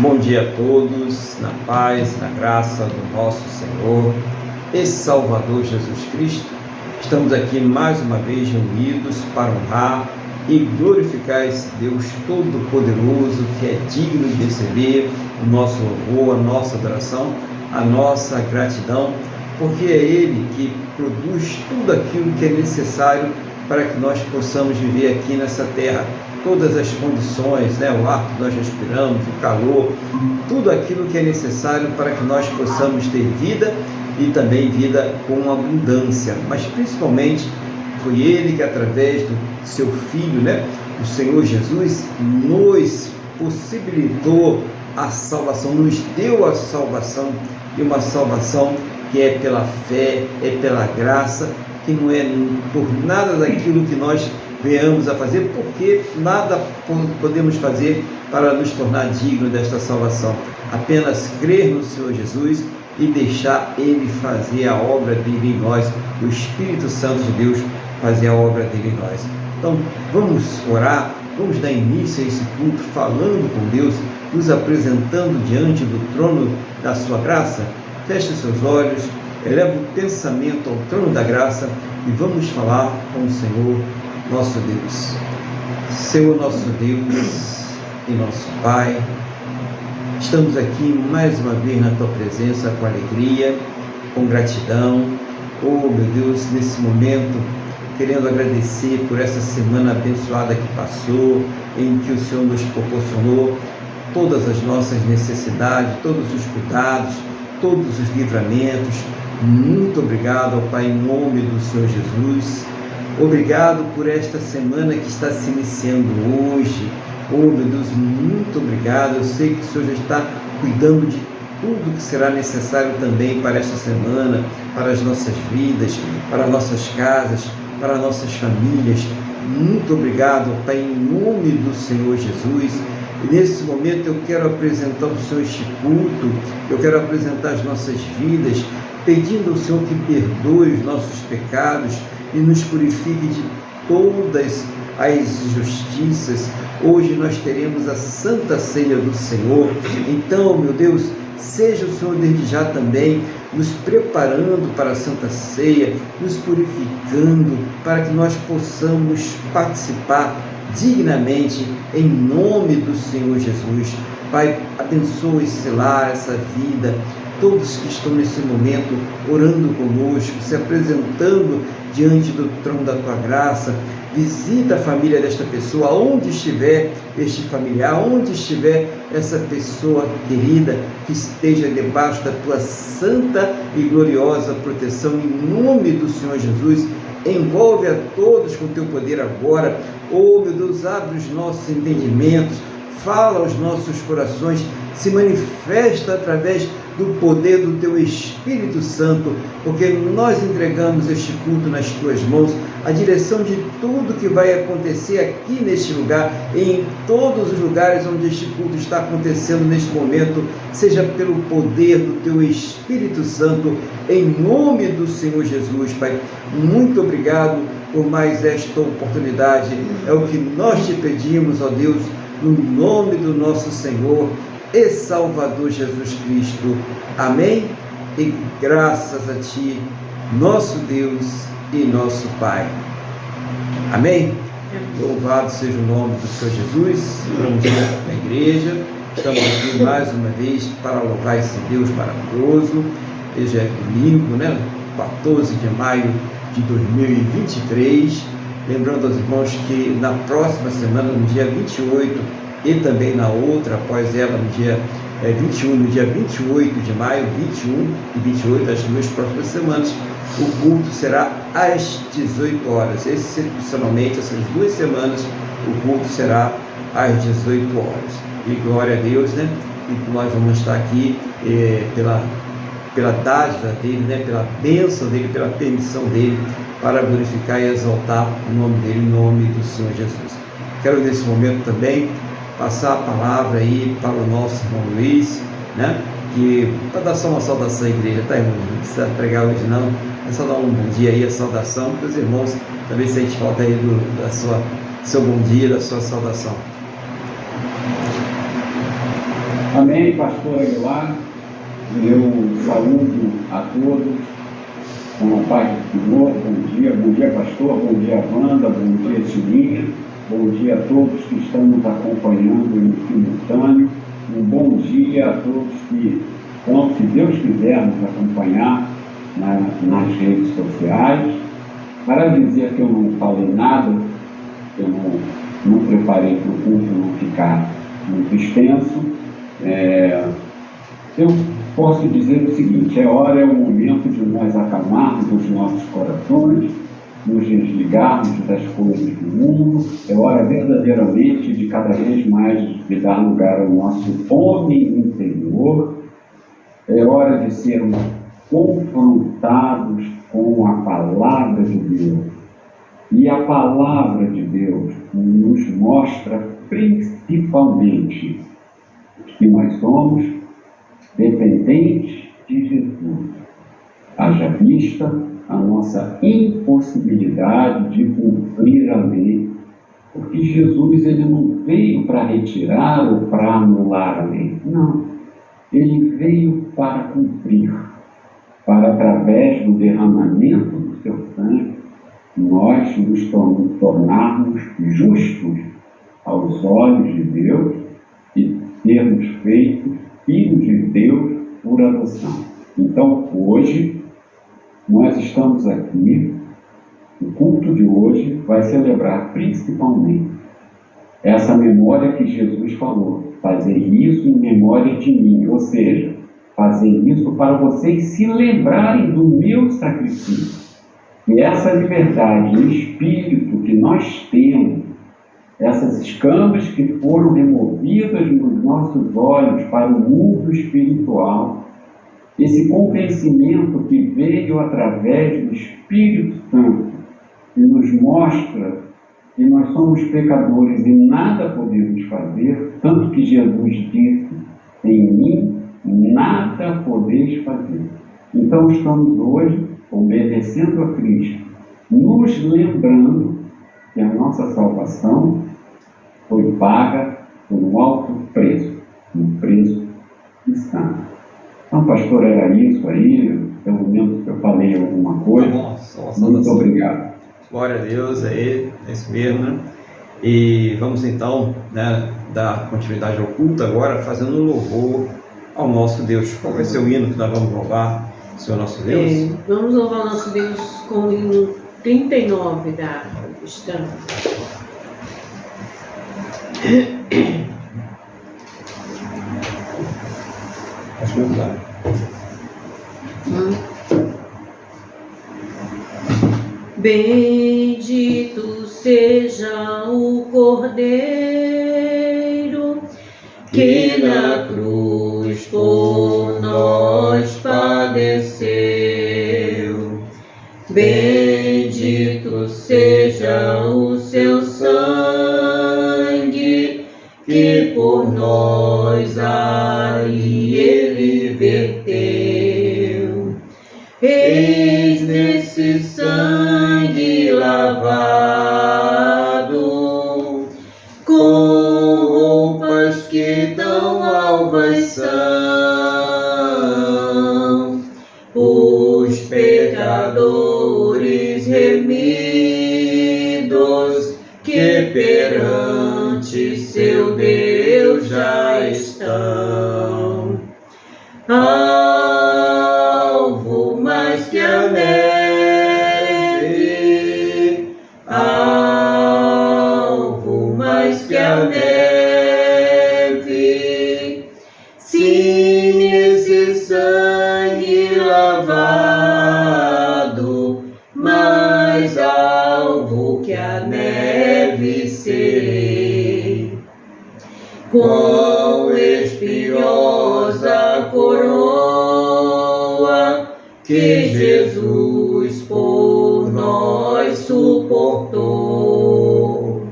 Bom dia a todos, na paz, na graça do nosso Senhor e Salvador Jesus Cristo. Estamos aqui mais uma vez reunidos para honrar e glorificar esse Deus Todo-Poderoso que é digno de receber o nosso louvor, a nossa adoração, a nossa gratidão, porque é Ele que produz tudo aquilo que é necessário para que nós possamos viver aqui nessa terra. Todas as condições, o ar que nós respiramos, o calor, tudo aquilo que é necessário para que nós possamos ter vida e também vida com abundância. Mas principalmente foi Ele que, através do seu Filho, o Senhor Jesus, nos possibilitou a salvação, nos deu a salvação, e uma salvação que é pela fé, é pela graça, que não é por nada daquilo que nós venhamos a fazer, porque nada podemos fazer para nos tornar dignos desta salvação. Apenas crer no Senhor Jesus e deixar Ele fazer a obra dele em nós, o Espírito Santo de Deus fazer a obra dele em nós. Então, vamos orar, vamos dar início a esse culto falando com Deus, nos apresentando diante do trono da sua graça. Feche os seus olhos, eleva o pensamento ao trono da graça e vamos falar com o Senhor nosso Deus. Senhor nosso Deus e nosso Pai, estamos aqui mais uma vez na Tua presença com alegria, com gratidão. Oh meu Deus, nesse momento, querendo agradecer por essa semana abençoada que passou, em que o Senhor nos proporcionou todas as nossas necessidades, todos os cuidados, todos os livramentos. Muito obrigado, ó Pai, em nome do Senhor Jesus. Obrigado por esta semana que está se iniciando hoje. Oh meu Deus, muito obrigado. Eu sei que o Senhor já está cuidando de tudo que será necessário também para esta semana, para as nossas vidas, para as nossas casas, para as nossas famílias. Muito obrigado, Pai, em nome do Senhor Jesus. E nesse momento eu quero apresentar ao Senhor este culto, eu quero apresentar as nossas vidas, pedindo ao Senhor que perdoe os nossos pecados e nos purifique de todas as injustiças. Hoje nós teremos a Santa Ceia do Senhor. Então, meu Deus, seja o Senhor desde já também nos preparando para a Santa Ceia, nos purificando, para que nós possamos participar dignamente, em nome do Senhor Jesus. Pai, abençoe e selar essa vida, todos que estão nesse momento orando conosco, se apresentando diante do trono da Tua graça. Visita a família desta pessoa, onde estiver este familiar, onde estiver essa pessoa querida, que esteja debaixo da Tua santa e gloriosa proteção, em nome do Senhor Jesus. Envolve a todos com o Teu poder agora. Oh meu Deus, abre os nossos entendimentos, fala aos nossos corações, se manifesta através do poder do Teu Espírito Santo, porque nós entregamos este culto nas Tuas mãos, a direção de tudo que vai acontecer aqui neste lugar e em todos os lugares onde este culto está acontecendo neste momento, seja pelo poder do Teu Espírito Santo, em nome do Senhor Jesus. Pai, muito obrigado por mais esta oportunidade, é o que nós te pedimos, ó Deus, no nome do nosso Senhor e Salvador Jesus Cristo. Amém? E graças a Ti, nosso Deus e nosso Pai. Amém? Louvado seja o nome do Senhor Jesus. Bom dia para a igreja. Estamos aqui mais uma vez para louvar esse Deus maravilhoso. Hoje é domingo, 14 de maio de 2023. Lembrando aos irmãos que na próxima semana, no dia 28, e também na outra, após ela, no dia 21, no dia 28 de maio, 21 e 28, as duas próximas semanas, o culto será às 18 horas. Excepcionalmente, essas duas semanas, o culto será às 18 horas. E glória a Deus, e nós vamos estar aqui pela dádiva dele, pela bênção dele, pela permissão dele, para glorificar e exaltar o nome dele, em nome do Senhor Jesus. Quero nesse momento também passar a palavra aí para o nosso irmão Luiz, que para dar só uma saudação à igreja, tá, irmão? Não precisa pregar hoje não, é só dar um bom dia aí, a saudação para os irmãos, também sente falta aí seu bom dia, da sua saudação. Amém, pastor Aguilar. Eu saúdo a todos com a paz do Senhor. Bom dia, pastor. Bom dia, Wanda. Bom dia, Sininha. Bom dia a todos que estão nos acompanhando em simultâneo. Um bom dia a todos que, se Deus quiser, nos acompanhar nas redes sociais. Para dizer que eu não falei nada, eu não preparei para o culto não ficar muito extenso, eu posso dizer o seguinte: é o momento de nós acalmarmos os nossos corações, nos desligarmos das coisas do mundo, é hora verdadeiramente de cada vez mais de dar lugar ao nosso homem interior, é hora de sermos confrontados com a palavra de Deus. E a palavra de Deus nos mostra principalmente que nós somos dependentes de Jesus. Haja vista a nossa impossibilidade de cumprir a lei, porque Jesus ele não veio para retirar ou para anular a lei. Não. Ele veio para cumprir, para através do derramamento do seu sangue, nós nos tornarmos justos aos olhos de Deus e sermos feitos filhos de Deus por adoção. Então, hoje, nós estamos aqui, o culto de hoje vai celebrar principalmente essa memória que Jesus falou, fazer isso em memória de mim, ou seja, fazer isso para vocês se lembrarem do meu sacrifício. E essa liberdade e espírito que nós temos, essas escamas que foram removidas nos nossos olhos para o mundo espiritual, esse convencimento que veio através do Espírito Santo, que nos mostra que nós somos pecadores e nada podemos fazer, tanto que Jesus disse: em mim nada podeis fazer. Então estamos hoje obedecendo a Cristo, nos lembrando que a nossa salvação foi paga por um alto preço, um preço de sangue. Então, pastor, era isso aí, pelo menos eu falei alguma coisa. Tá bom, muito obrigado. Glória a Deus, é isso mesmo, né? E vamos então, né, dar continuidade ao culto agora, fazendo um louvor ao nosso Deus. Qual vai ser o hino que nós vamos louvar, Senhor nosso Deus? Vamos louvar o nosso Deus com o hino 39 da cristã. Acho que não dá. Bendito seja o Cordeiro que na cruz por nós padeceu. Bendito seja o seu sangue que por nós ali ele verteu. Eis nesse sangue lavado, com roupas que tão alvas são, os pecadores remidos que perante seu Deus já estão. Alvo mais que a neve, alvo mais que a neve, sim, esse sangue lavado, mais alvo que a neve serei. Quão espinhosa coroa que Jesus por nós suportou.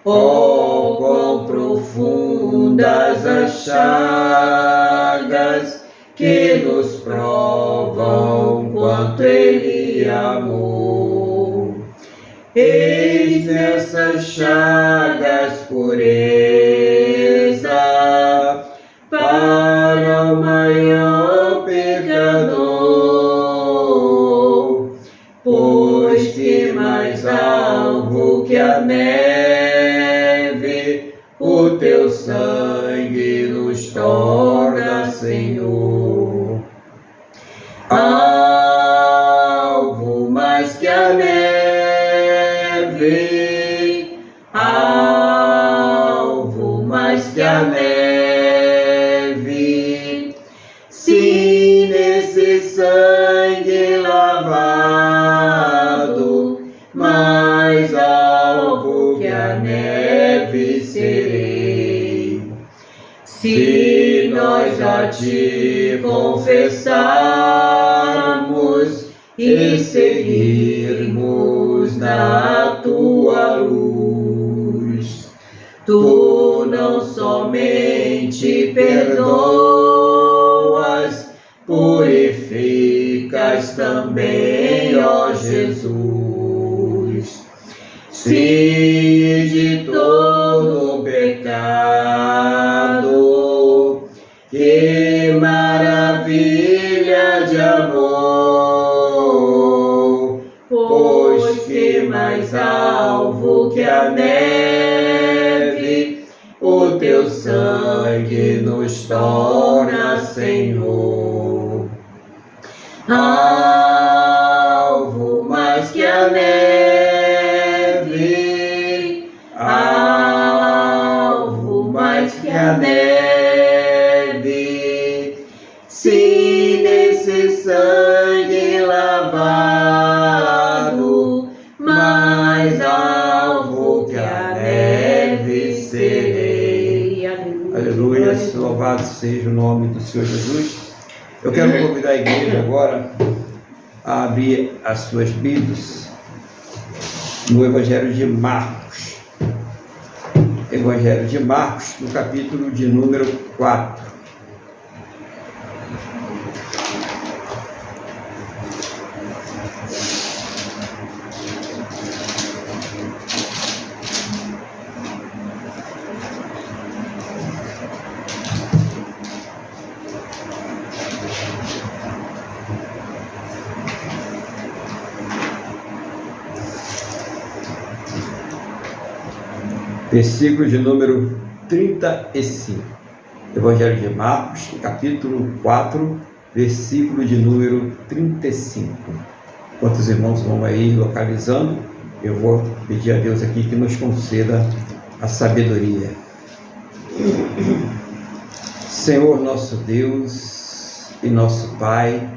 Oh, quão profundas as chagas que nos provam quanto Ele amou. Eis nessas chagas pureza, mais alvo que a neve, o teu sangue nos torna, Senhor. Alvo mais que a neve, alvo mais que a neve, sim, nesse sangue lavado, mais alvo que a neve serei. Se nós a te confessarmos e seguirmos na tua luz, tu não somente perdoas, purificas também, ó Jesus. Se de todo pecado, que maravilha de amor, pois que mais alvo que a neve, o teu sangue nos torna, Senhor. Alvo mais que a neve, alvo mais que a neve, se nesse sangue lavado, mais alvo que a neve serei. Aleluia, louvado seja o nome do Senhor Jesus. Eu quero convidar a igreja agora a abrir as suas Bíblias no Evangelho de Marcos. Evangelho de Marcos, no capítulo de número 4. Versículo de número 35. Evangelho de Marcos, capítulo 4, versículo de número 35. Quantos irmãos vão aí localizando, eu vou pedir a Deus aqui que nos conceda a sabedoria. Senhor nosso Deus e nosso Pai,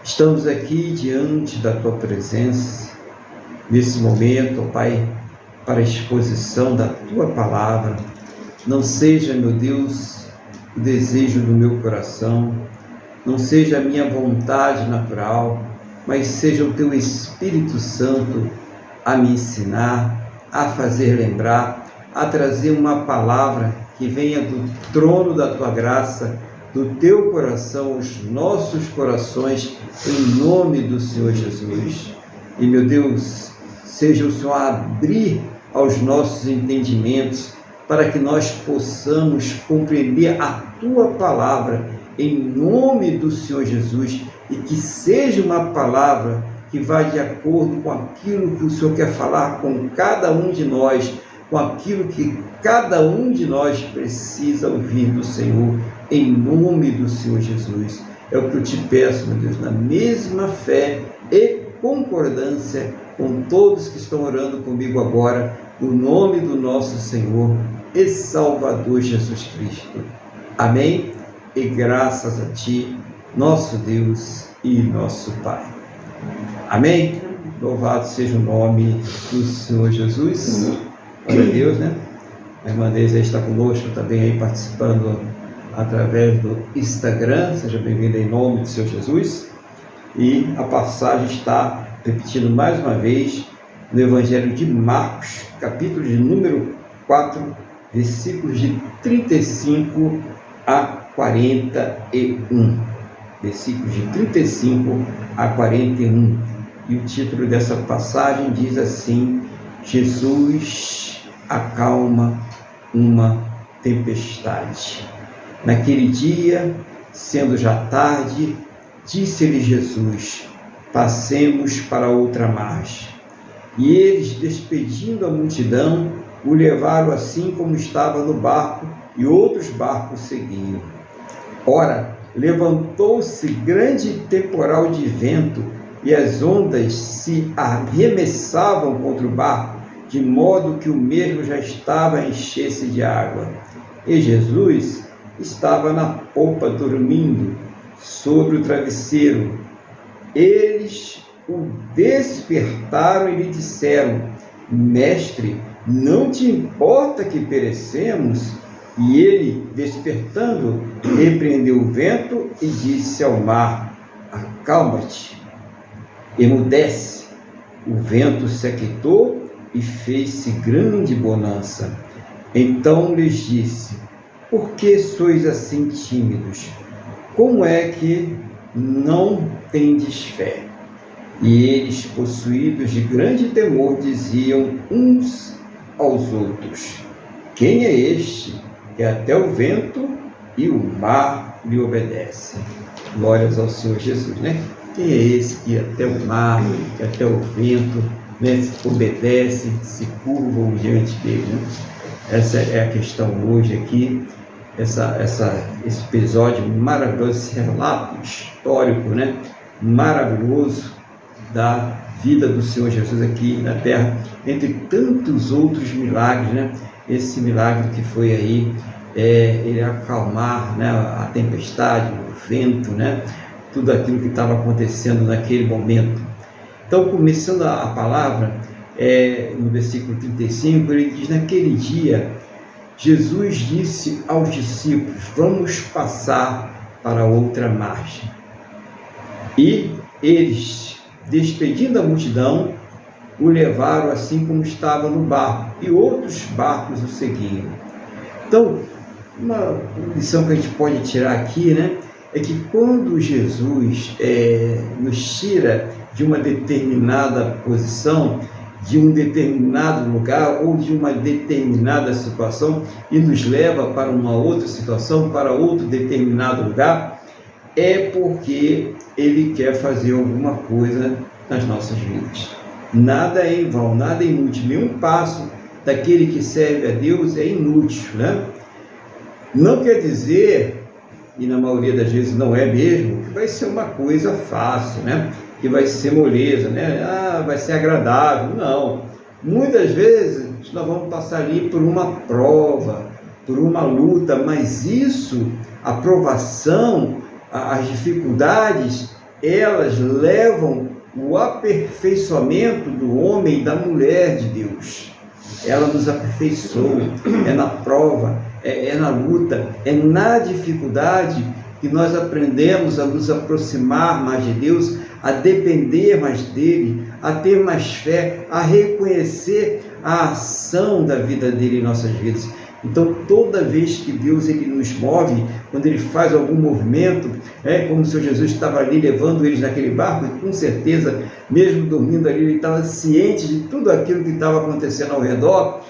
estamos aqui diante da Tua presença, nesse momento, ó Pai, para a exposição da Tua Palavra. Não seja, meu Deus, o desejo do meu coração, não seja a minha vontade natural, mas seja o Teu Espírito Santo a me ensinar, a fazer lembrar, a trazer uma palavra que venha do trono da Tua graça, do Teu coração, aos nossos corações, em nome do Senhor Jesus. E, meu Deus, seja o Senhor a abrir aos nossos entendimentos, para que nós possamos compreender a Tua palavra, em nome do Senhor Jesus, e que seja uma palavra que vá de acordo com aquilo que o Senhor quer falar com cada um de nós, com aquilo que cada um de nós precisa ouvir do Senhor, em nome do Senhor Jesus. É o que eu te peço, meu Deus, na mesma fé e concordância com todos que estão orando comigo agora, no nome do nosso Senhor e Salvador Jesus Cristo. Amém? E graças a Ti, nosso Deus e nosso Pai. Amém? Louvado seja o nome do Senhor Jesus. Glória a Deus, né? A irmã Deise está conosco também aí participando através do Instagram. Seja bem-vinda em nome do Senhor Jesus. E a passagem está repetindo mais uma vez no Evangelho de Marcos, capítulo de número 4, versículos de 35 a 41. Versículos de 35 a 41. E o título dessa passagem diz assim: Jesus acalma uma tempestade. Naquele dia, sendo já tarde, disse-lhe Jesus: passemos para outra margem. E eles, despedindo a multidão, o levaram assim como estava no barco, e outros barcos seguiam. Ora, levantou-se grande temporal de vento, e as ondas se arremessavam contra o barco, de modo que o mesmo já estava a encher-se de água. E Jesus estava na popa dormindo, sobre o travesseiro. Eles o despertaram e lhe disseram: Mestre, não te importa que perecemos? E ele, despertando, repreendeu o vento e disse ao mar: Acalma-te, emudece. O vento se aquietou e fez-se grande bonança. Então lhes disse: Por que sois assim tímidos? Como é que não tendes fé? E eles, possuídos de grande temor, diziam uns aos outros: Quem é este que até o vento e o mar lhe obedecem? Glórias ao Senhor Jesus, né? Quem é esse que até o mar, que até o vento, né, se obedece, se curvam diante dele, né? Essa é a questão hoje aqui, esse episódio maravilhoso, esse relato histórico, né, maravilhoso da vida do Senhor Jesus aqui na terra, entre tantos outros milagres, né? Esse milagre que foi aí, ele acalmar, né, a tempestade, o vento, né, tudo aquilo que estava acontecendo naquele momento. Então, começando a palavra, no versículo 35, ele diz: Naquele dia, Jesus disse aos discípulos: Vamos passar para outra margem. E eles, despedindo a multidão, o levaram assim como estava no barco, e outros barcos o seguiam. Então, uma lição que a gente pode tirar aqui, né, é que quando Jesus nos tira de uma determinada posição, de um determinado lugar ou de uma determinada situação e nos leva para uma outra situação, para outro determinado lugar, é porque Ele quer fazer alguma coisa nas nossas vidas. Nada é em vão, nada é inútil. Nenhum passo daquele que serve a Deus é inútil, né? Não quer dizer, e na maioria das vezes não é mesmo, que vai ser uma coisa fácil, né? Que vai ser moleza, né? Vai ser agradável. Não. Muitas vezes nós vamos passar ali por uma prova, por uma luta, mas isso, a provação, as dificuldades, elas levam o aperfeiçoamento do homem e da mulher de Deus. Ela nos aperfeiçoa, é na prova, é na luta, é na dificuldade que nós aprendemos a nos aproximar mais de Deus, a depender mais dele, a ter mais fé, a reconhecer a ação da vida dele em nossas vidas. Então, toda vez que Deus ele nos move, quando ele faz algum movimento, como o Senhor Jesus estava ali levando eles naquele barco, e com certeza, mesmo dormindo ali, ele estava ciente de tudo aquilo que estava acontecendo ao redor.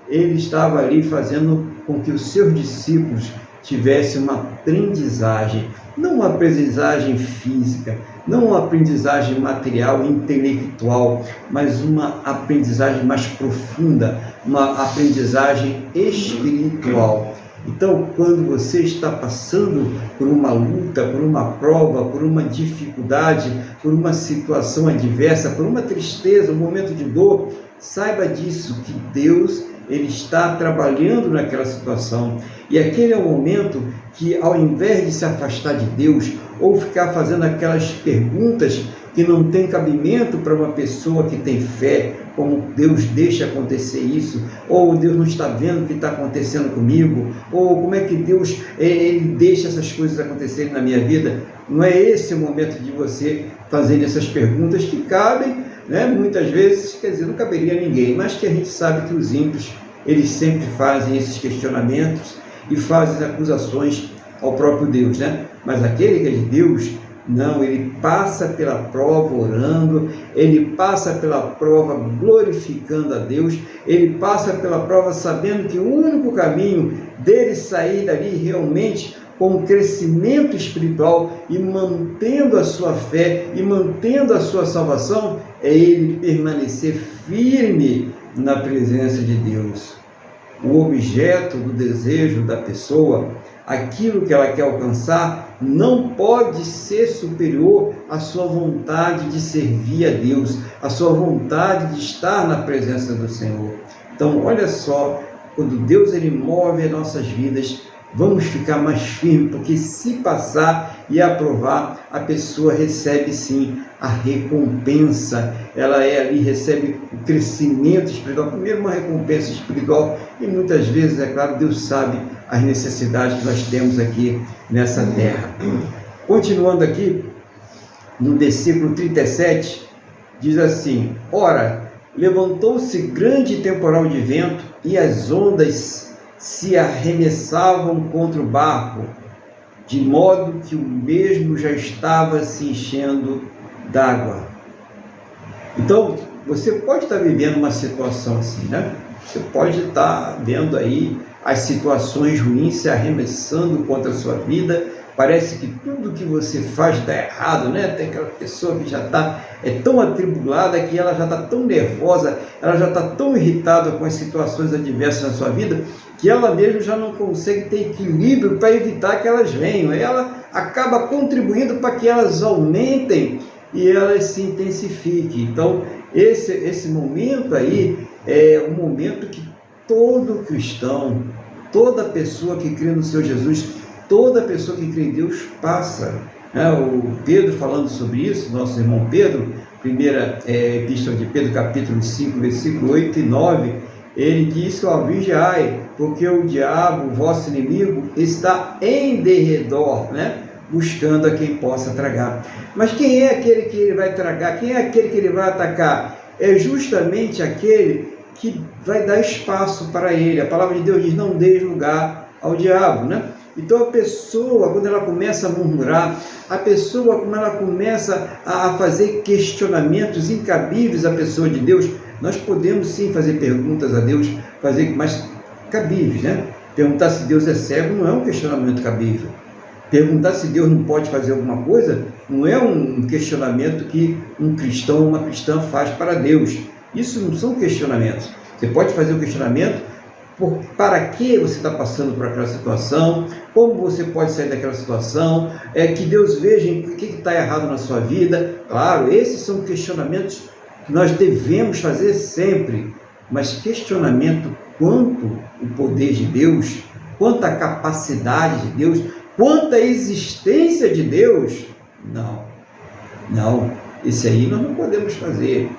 Ele estava ali fazendo com que os seus discípulos tivessem uma aprendizagem, não uma aprendizagem física, não uma aprendizagem material, intelectual, mas uma aprendizagem mais profunda, uma aprendizagem espiritual. Então, quando você está passando por uma luta, por uma prova, por uma dificuldade, por uma situação adversa, por uma tristeza, um momento de dor, saiba disso, que Deus ele está trabalhando naquela situação. E aquele é o momento que, ao invés de se afastar de Deus, ou ficar fazendo aquelas perguntas que não tem cabimento para uma pessoa que tem fé, como Deus deixa acontecer isso, ou Deus não está vendo o que está acontecendo comigo, ou como é que Deus ele deixa essas coisas acontecerem na minha vida. Não é esse o momento de você fazer essas perguntas que cabem, né? Muitas vezes, quer dizer, não caberia a ninguém, mas que a gente sabe que os ímpios, eles sempre fazem esses questionamentos e fazem acusações ao próprio Deus, né? Mas aquele que é de Deus, não, ele passa pela prova orando, ele passa pela prova glorificando a Deus, ele passa pela prova sabendo que o único caminho dele sair dali realmente com um crescimento espiritual e mantendo a sua fé e mantendo a sua salvação é ele permanecer firme na presença de Deus. O objeto do desejo da pessoa, aquilo que ela quer alcançar, não pode ser superior à sua vontade de servir a Deus, à sua vontade de estar na presença do Senhor. Então, olha só, quando Deus ele move as nossas vidas, vamos ficar mais firmes, porque se passar e aprovar, a pessoa recebe sim a recompensa. Ela ali recebe o crescimento espiritual, primeiro uma recompensa espiritual, e muitas vezes, é claro, Deus sabe as necessidades que nós temos aqui nessa terra. Continuando aqui, no versículo 37, diz assim: ora, levantou-se grande temporal de vento, e as ondas se arremessavam contra o barco, de modo que o mesmo já estava se enchendo d'água. Então, você pode estar vivendo uma situação assim, né? Você pode estar vendo aí as situações ruins se arremessando contra a sua vida. Parece que tudo que você faz dá errado, né? Tem aquela pessoa que já está tão atribulada, que ela já está tão nervosa, ela já está tão irritada com as situações adversas na sua vida, que ela mesmo já não consegue ter equilíbrio para evitar que elas venham. E ela acaba contribuindo para que elas aumentem e elas se intensifiquem. Então, esse momento aí é um momento que todo cristão, toda pessoa que crê no Senhor Jesus, toda pessoa que crê em Deus passa. O Pedro falando sobre isso, nosso irmão Pedro, primeira epístola de Pedro, capítulo 5, versículo 8 e 9, ele diz: vigiai, porque o diabo, vosso inimigo, está em derredor, né? Buscando a quem possa tragar. Mas quem é aquele que ele vai tragar? Quem é aquele que ele vai atacar? É justamente aquele que vai dar espaço para ele. A palavra de Deus diz: não deis lugar ao diabo, né? Então a pessoa, quando ela começa a murmurar, a pessoa, quando ela começa a fazer questionamentos incabíveis à pessoa de Deus, nós podemos sim fazer perguntas a Deus, mas cabíveis, né? Perguntar se Deus é cego não é um questionamento cabível. Perguntar se Deus não pode fazer alguma coisa não é um questionamento que um cristão ou uma cristã faz para Deus. Isso não são questionamentos. Você pode fazer um questionamento para que você está passando por aquela situação, como você pode sair daquela situação, que Deus veja o que está errado na sua vida. Claro, esses são questionamentos que nós devemos fazer sempre, mas questionamento quanto o poder de Deus, quanto a capacidade de Deus, quanto a existência de Deus, não, esse aí nós não podemos fazer.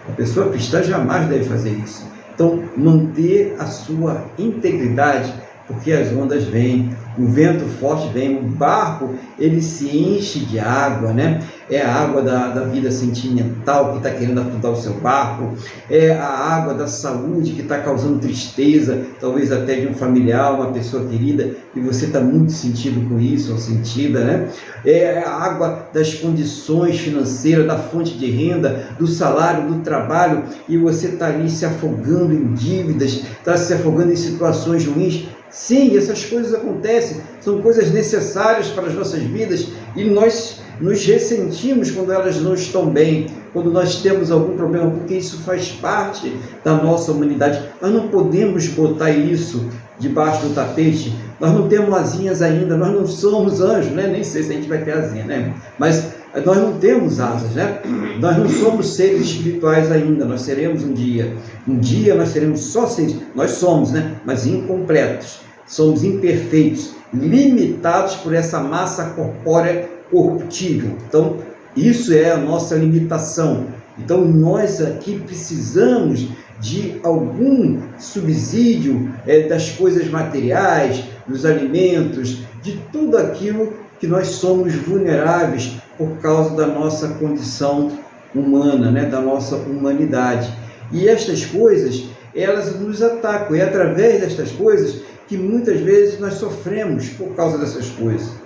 A pessoa cristã jamais deve fazer isso. Então, manter a sua integridade, porque as ondas vêm, o vento forte vem, o barco ele se enche de água, né? É a água da vida sentimental que está querendo afundar o seu barco, é a água da saúde que está causando tristeza, talvez até de um familiar, uma pessoa querida, e você está muito sentido com isso, ou sentida, né? É a água das condições financeiras, da fonte de renda, do salário, do trabalho, e você está ali se afogando em dívidas, está se afogando em situações ruins. Sim, essas coisas acontecem, são coisas necessárias para as nossas vidas, e nós nos ressentimos quando elas não estão bem, quando nós temos algum problema, porque isso faz parte da nossa humanidade. Nós não podemos botar isso debaixo do tapete. Nós não temos asinhas ainda, nós não somos anjos, né? Nem sei se a gente vai ter asinha, né? Mas nós não temos asas, né? Nós não somos seres espirituais ainda, nós seremos um dia. Um dia nós seremos só seres, nós somos, né? Mas incompletos, somos imperfeitos, limitados por essa massa corpórea corruptível. Então, isso é a nossa limitação. Então, nós aqui precisamos de algum subsídio das coisas materiais, dos alimentos, de tudo aquilo que nós somos vulneráveis por causa da nossa condição humana, né? Da nossa humanidade. E estas coisas, elas nos atacam. É através destas coisas que muitas vezes nós sofremos por causa dessas coisas.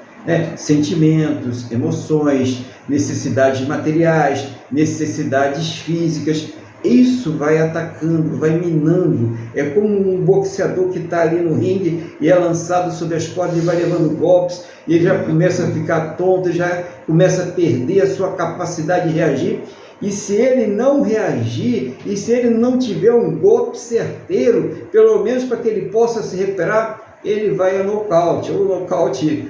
Sentimentos, emoções, necessidades materiais, necessidades físicas. isso vai atacando, vai minando. É como um boxeador que está ali no ringue e é lançado sobre as cordas e vai levando golpes, e ele já começa a ficar tonto, já começa a perder a sua capacidade de reagir. E se ele não reagir, e se ele não tiver um golpe certeiro, pelo menos para que ele possa se recuperar, ele vai a nocaute, ou nocaute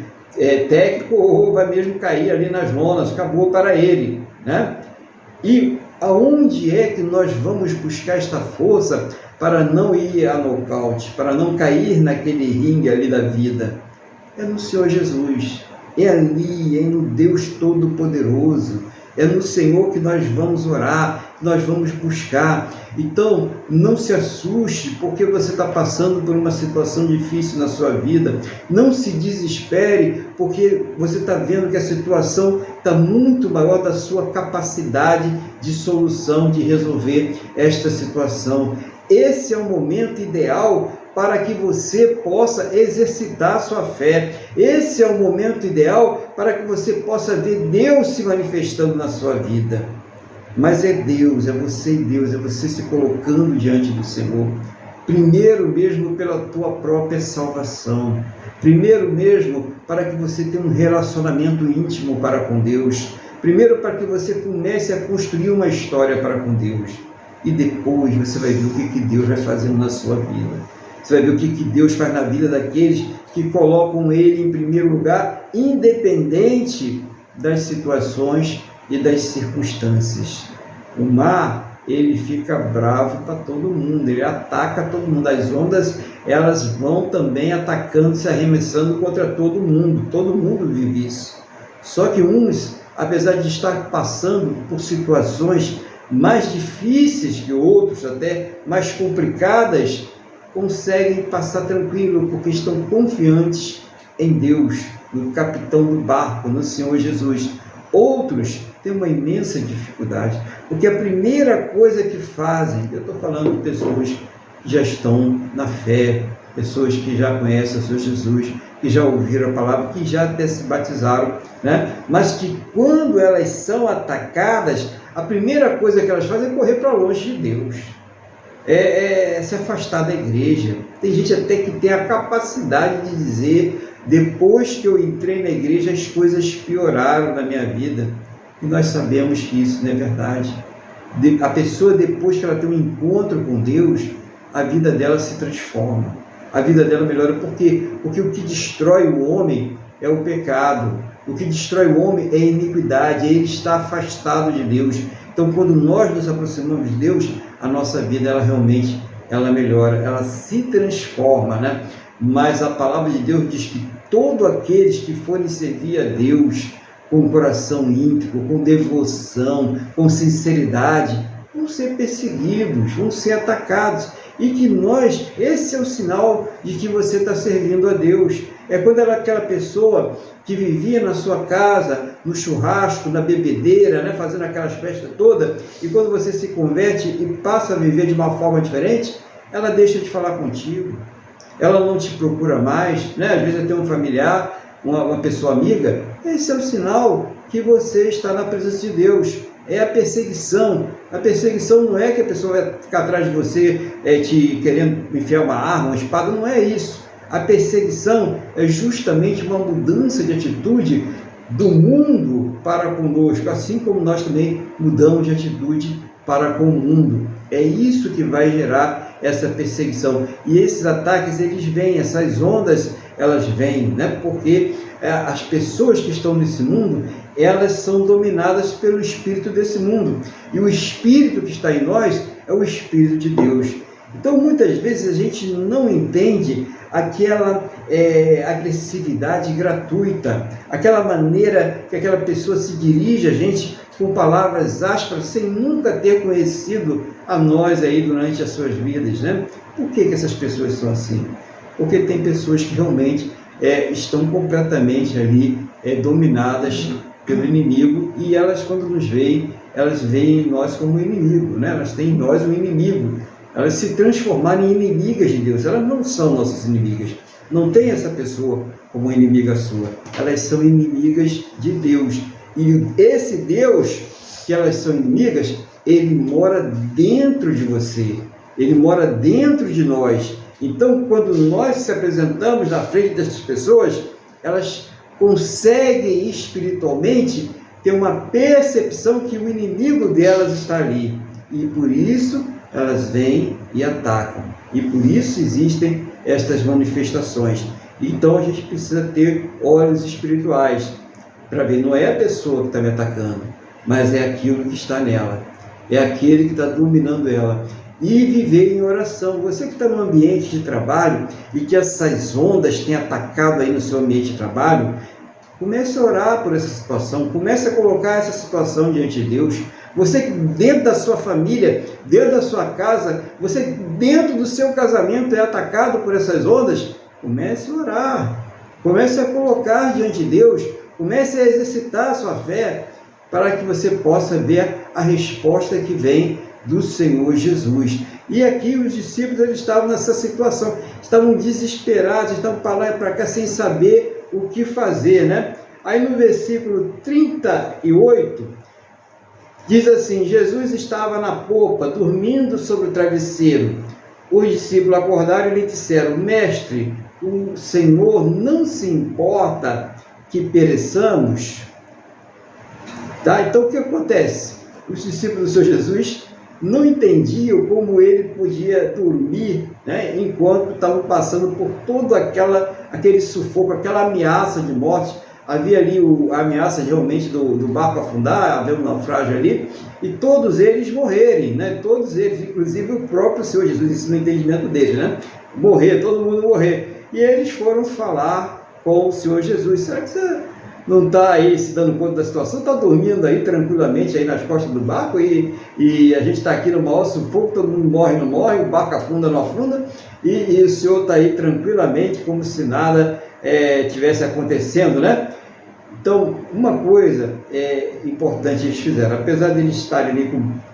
técnico, ou vai mesmo cair ali nas lonas, acabou para ele, né? E aonde é que nós vamos buscar esta força para não ir a nocaute, para não cair naquele ringue ali da vida? É no Senhor Jesus, é ali, é no Deus Todo-Poderoso, é no Senhor que nós vamos orar, que nós vamos buscar. Então, não se assuste porque você está passando por uma situação difícil na sua vida. Não se desespere porque você está vendo que a situação está muito maior da sua capacidade de solução, de resolver esta situação. Esse é o momento ideal para que você possa exercitar sua fé. Esse é o momento ideal para que você possa ver Deus se manifestando na sua vida. Mas é Deus, é você e Deus, é você se colocando diante do Senhor. Primeiro mesmo pela tua própria salvação. Primeiro mesmo para que você tenha um relacionamento íntimo para com Deus. Primeiro para que você comece a construir uma história para com Deus. E depois você vai ver o que Deus vai fazendo na sua vida. Você vai ver o que Deus faz na vida daqueles que colocam Ele em primeiro lugar, independente das situações e das circunstâncias. O mar, ele fica bravo para todo mundo, ele ataca todo mundo. As ondas, elas vão também atacando, se arremessando contra todo mundo vive isso. Só que uns, apesar de estar passando por situações mais difíceis que outros, até mais complicadas, conseguem passar tranquilo, porque estão confiantes em Deus, no capitão do barco, no Senhor Jesus. Outros têm uma imensa dificuldade, porque a primeira coisa que fazem, eu estou falando de pessoas que já estão na fé, pessoas que já conhecem o Senhor Jesus, que já ouviram a palavra, que já até se batizaram, né? Mas que quando elas são atacadas, a primeira coisa que elas fazem é correr para longe de Deus. Se afastar da igreja. Tem gente até que tem a capacidade de dizer: depois que eu entrei na igreja as coisas pioraram na minha vida. E nós sabemos que isso não é verdade. A pessoa, depois que ela tem um encontro com Deus, a vida dela se transforma, a vida dela melhora. Por quê? Porque o que destrói o homem é o pecado, o que destrói o homem é a iniquidade, ele está afastado de Deus. Então, quando nós nos aproximamos de Deus, a nossa vida, ela realmente, ela melhora, ela se transforma, né? Mas a palavra de Deus diz que todos aqueles que forem servir a Deus com coração íntegro, com devoção, com sinceridade, vão ser perseguidos, vão ser atacados. E que nós, esse é o sinal de que você está servindo a Deus. É quando aquela pessoa que vivia na sua casa, no churrasco, na bebedeira, né, fazendo aquelas festas todas, e quando você se converte e passa a viver de uma forma diferente, ela deixa de falar contigo, ela não te procura mais, né? Às vezes até um familiar, uma pessoa amiga. Esse é o sinal que você está na presença de Deus. É a perseguição. A perseguição não é que a pessoa vai ficar atrás de você te querendo enfiar uma arma, uma espada, não é isso. A perseguição é justamente uma mudança de atitude do mundo para conosco, assim como nós também mudamos de atitude para com o mundo. É isso que vai gerar essa perseguição. E esses ataques, eles vêm, essas ondas, elas vêm, né? Porque as pessoas que estão nesse mundo, elas são dominadas pelo espírito desse mundo. E o espírito que está em nós é o Espírito de Deus. Então, muitas vezes a gente não entende aquela agressividade gratuita, aquela maneira que aquela pessoa se dirige a gente com palavras ásperas, sem nunca ter conhecido a nós aí durante as suas vidas, né? Por que essas pessoas são assim? Porque tem pessoas que realmente estão completamente ali dominadas pelo inimigo, e elas, quando nos veem, elas veem nós como inimigo, né? Elas têm em nós um inimigo. Elas se transformaram em inimigas de Deus. Elas não são nossas inimigas. Não tem essa pessoa como inimiga sua. Elas são inimigas de Deus. E esse Deus que elas são inimigas, ele mora dentro de você, ele mora dentro de nós. Então, quando nós se apresentamos na frente dessas pessoas, elas conseguem espiritualmente ter uma percepção que o inimigo delas está ali. E por isso elas vêm e atacam. E por isso existem estas manifestações. Então a gente precisa ter olhos espirituais para ver, não é a pessoa que está me atacando, mas é aquilo que está nela. É aquele que está dominando ela. E viver em oração. Você que está no ambiente de trabalho e que essas ondas têm atacado aí no seu ambiente de trabalho, comece a orar por essa situação, comece a colocar essa situação diante de Deus. Você que dentro da sua família, dentro da sua casa, você dentro do seu casamento é atacado por essas ondas, comece a orar, comece a colocar diante de Deus, comece a exercitar a sua fé, para que você possa ver a resposta que vem do Senhor Jesus. E aqui os discípulos eles estavam nessa situação, estavam desesperados, estavam para lá e para cá sem saber o que fazer, né? Aí no versículo 38, diz assim: Jesus estava na popa, dormindo sobre o travesseiro. Os discípulos acordaram e lhe disseram: Mestre, o Senhor não se importa que pereçamos? Tá? Então o que acontece? Os discípulos do Senhor Jesus não entendiam como ele podia dormir, né, enquanto estavam passando por todo aquele sufoco, aquela ameaça de morte. Havia ali a ameaça realmente do barco afundar, havia um naufrágio ali, e todos eles morrerem, né? Todos eles, inclusive o próprio Senhor Jesus, isso no entendimento deles, né? Morrer, todo mundo morrer. E eles foram falar com o Senhor Jesus: será que você não está aí se dando conta da situação? Está dormindo aí tranquilamente aí nas costas do barco e a gente está aqui no maior sufoco, todo mundo morre, não morre, o barco afunda, não afunda, e o Senhor está aí tranquilamente, como se nada tivesse acontecendo, né? Então, uma coisa importante eles fizeram, apesar de eles estarem ali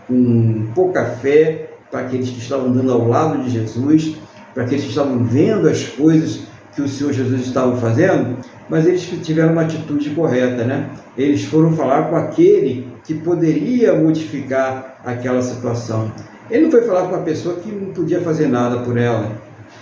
com pouca fé, para aqueles que estavam andando ao lado de Jesus, para aqueles que estavam vendo as coisas que o Senhor Jesus estava fazendo, mas eles tiveram uma atitude correta, né? Eles foram falar com aquele que poderia modificar aquela situação. Ele não foi falar com uma pessoa que não podia fazer nada por ela,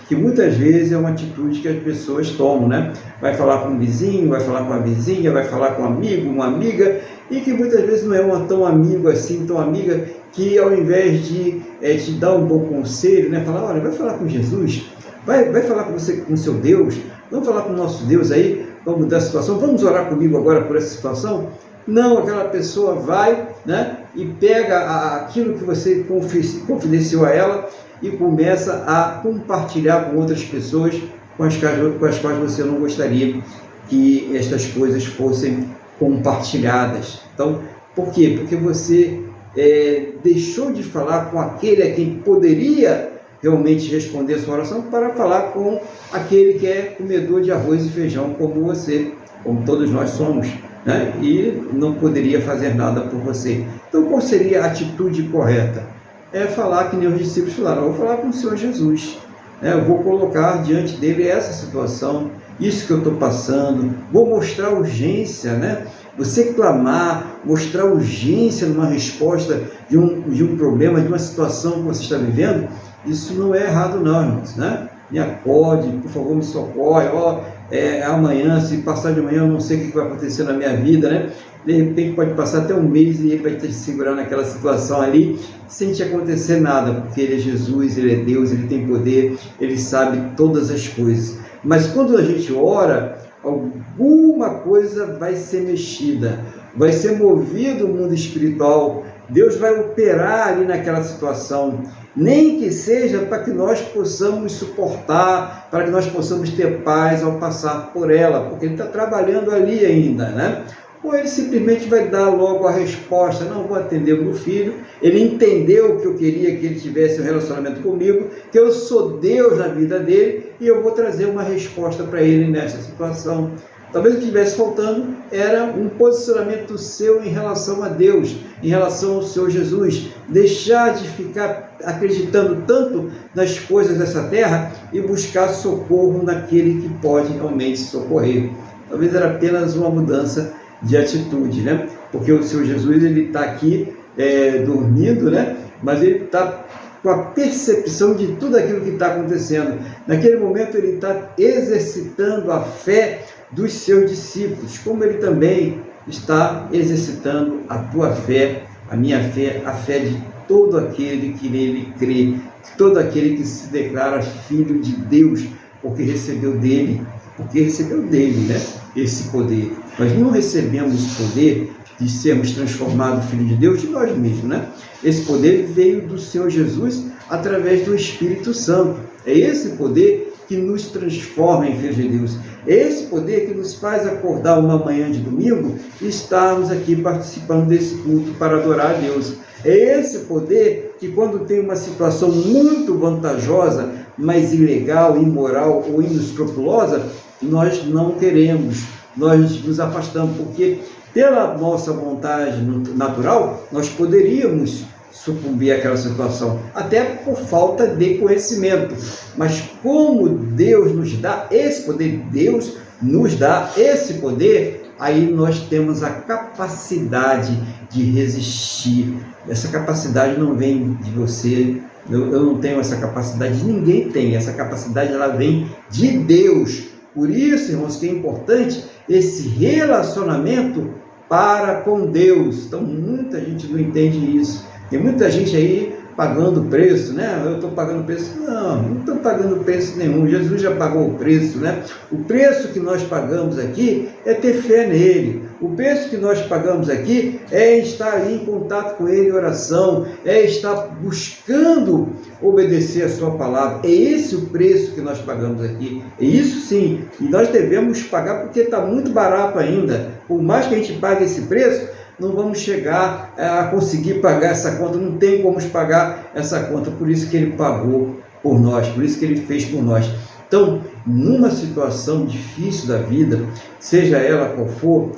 que muitas vezes é uma atitude que as pessoas tomam, né? Vai falar com um vizinho, vai falar com a vizinha, vai falar com um amigo, uma amiga, e que muitas vezes não é tão amigo assim, tão amiga, que ao invés de te dar um bom conselho, né? Falar: olha, vai falar com Jesus, vai falar com você, com seu Deus, vamos falar com o nosso Deus aí, vamos mudar a situação, vamos orar comigo agora por essa situação. Não, aquela pessoa vai, né, e pega aquilo que você confidenciou a ela e começa a compartilhar com outras pessoas com as quais você não gostaria que estas coisas fossem compartilhadas. Então, por quê? Porque você deixou de falar com aquele a quem poderia realmente responder a sua oração, para falar com aquele que é comedor de arroz e feijão como você, como todos nós somos, né? E não poderia fazer nada por você. Então, qual seria a atitude correta? É falar que nem os discípulos falaram: eu vou falar com o Senhor Jesus, né? Eu vou colocar diante dele essa situação, isso que eu estou passando, vou mostrar urgência, né? Você clamar, mostrar urgência numa resposta de um problema, de uma situação que você está vivendo, isso não é errado não, irmãos, né? Me acorde, por favor, me socorre, amanhã, se passar de manhã, eu não sei o que vai acontecer na minha vida, né? De repente pode passar até um mês e ele vai te segurar naquela situação ali, sem te acontecer nada, porque ele é Jesus, ele é Deus, ele tem poder, ele sabe todas as coisas. Mas quando a gente ora, alguma coisa vai ser mexida, vai ser movido o mundo espiritual, Deus vai operar ali naquela situação, nem que seja para que nós possamos suportar, para que nós possamos ter paz ao passar por ela, porque ele está trabalhando ali ainda, né? Ou ele simplesmente vai dar logo a resposta: não vou atender o meu filho, ele entendeu que eu queria que ele tivesse um relacionamento comigo, que eu sou Deus na vida dele e eu vou trazer uma resposta para ele nessa situação. Talvez o que estivesse faltando era um posicionamento seu em relação a Deus, em relação ao Senhor Jesus. Deixar de ficar acreditando tanto nas coisas dessa terra e buscar socorro naquele que pode realmente socorrer. Talvez era apenas uma mudança de atitude, né? Porque o Senhor Jesus, ele está aqui dormindo, né? Mas ele está com a percepção de tudo aquilo que está acontecendo. Naquele momento ele está exercitando a fé dos seus discípulos, como ele também está exercitando a tua fé, a minha fé, a fé de todo aquele que nele crê, todo aquele que se declara filho de Deus, porque recebeu dele, né, esse poder. Nós não recebemos o poder de sermos transformados filhos de Deus de nós mesmos, né? Esse poder veio do Senhor Jesus através do Espírito Santo. É esse poder que nos transforma em filhos de Deus. É esse poder que nos faz acordar uma manhã de domingo e estarmos aqui participando desse culto para adorar a Deus. É esse poder que, quando tem uma situação muito vantajosa, mas ilegal, imoral ou inescrupulosa, nós não queremos, nós nos afastamos, porque pela nossa vontade natural, nós poderíamos sucumbir àquela situação, até por falta de conhecimento. Mas como Deus nos dá esse poder, aí nós temos a capacidade de resistir. Essa capacidade não vem de você, eu não tenho essa capacidade, ninguém tem. Essa capacidade, ela vem de Deus. Por isso, irmãos, que é importante esse relacionamento para com Deus. Então, muita gente não entende isso. Tem muita gente aí pagando preço, né? Eu estou pagando preço. Não estou pagando preço nenhum. Jesus já pagou o preço, né? O preço que nós pagamos aqui é ter fé nele. O preço que nós pagamos aqui é estar ali em contato com ele, em oração, é estar buscando obedecer a sua palavra. É esse o preço que nós pagamos aqui. É isso sim. E nós devemos pagar, porque está muito barato ainda. Por mais que a gente pague esse preço, não vamos chegar a conseguir pagar essa conta, não tem como pagar essa conta. Por isso que ele pagou por nós, por isso que ele fez por nós. Então, numa situação difícil da vida, seja ela qual for,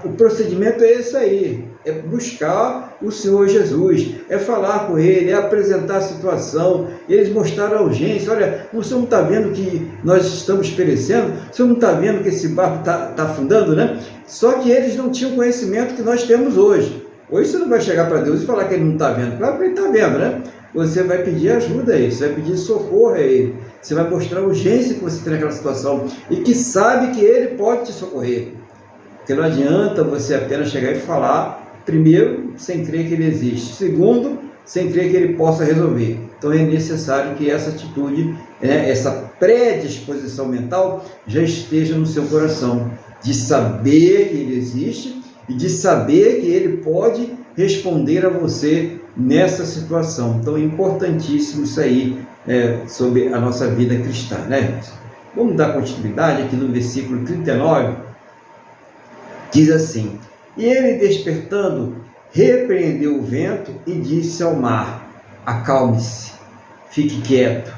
o procedimento é esse aí, é buscar o Senhor Jesus, é falar com ele, é apresentar a situação, eles mostraram a urgência. Olha, você não está vendo que nós estamos perecendo? Você não está vendo que esse barco está afundando, né? Só que eles não tinham o conhecimento que nós temos hoje. Hoje você não vai chegar para Deus e falar que ele não está vendo. Claro que ele está vendo, né? Você vai pedir ajuda a ele, você vai pedir socorro a ele, você vai mostrar a urgência que você tem naquela situação e que sabe que ele pode te socorrer. Porque não adianta você apenas chegar e falar, primeiro, sem crer que ele existe, segundo, sem crer que ele possa resolver. Então é necessário que essa atitude, essa predisposição mental já esteja no seu coração, de saber que ele existe e de saber que ele pode responder a você nessa situação. Então é importantíssimo isso aí sobre a nossa vida cristã, né? Vamos dar continuidade aqui no versículo 39. Diz assim: e ele, despertando, repreendeu o vento e disse ao mar: acalme-se, fique quieto.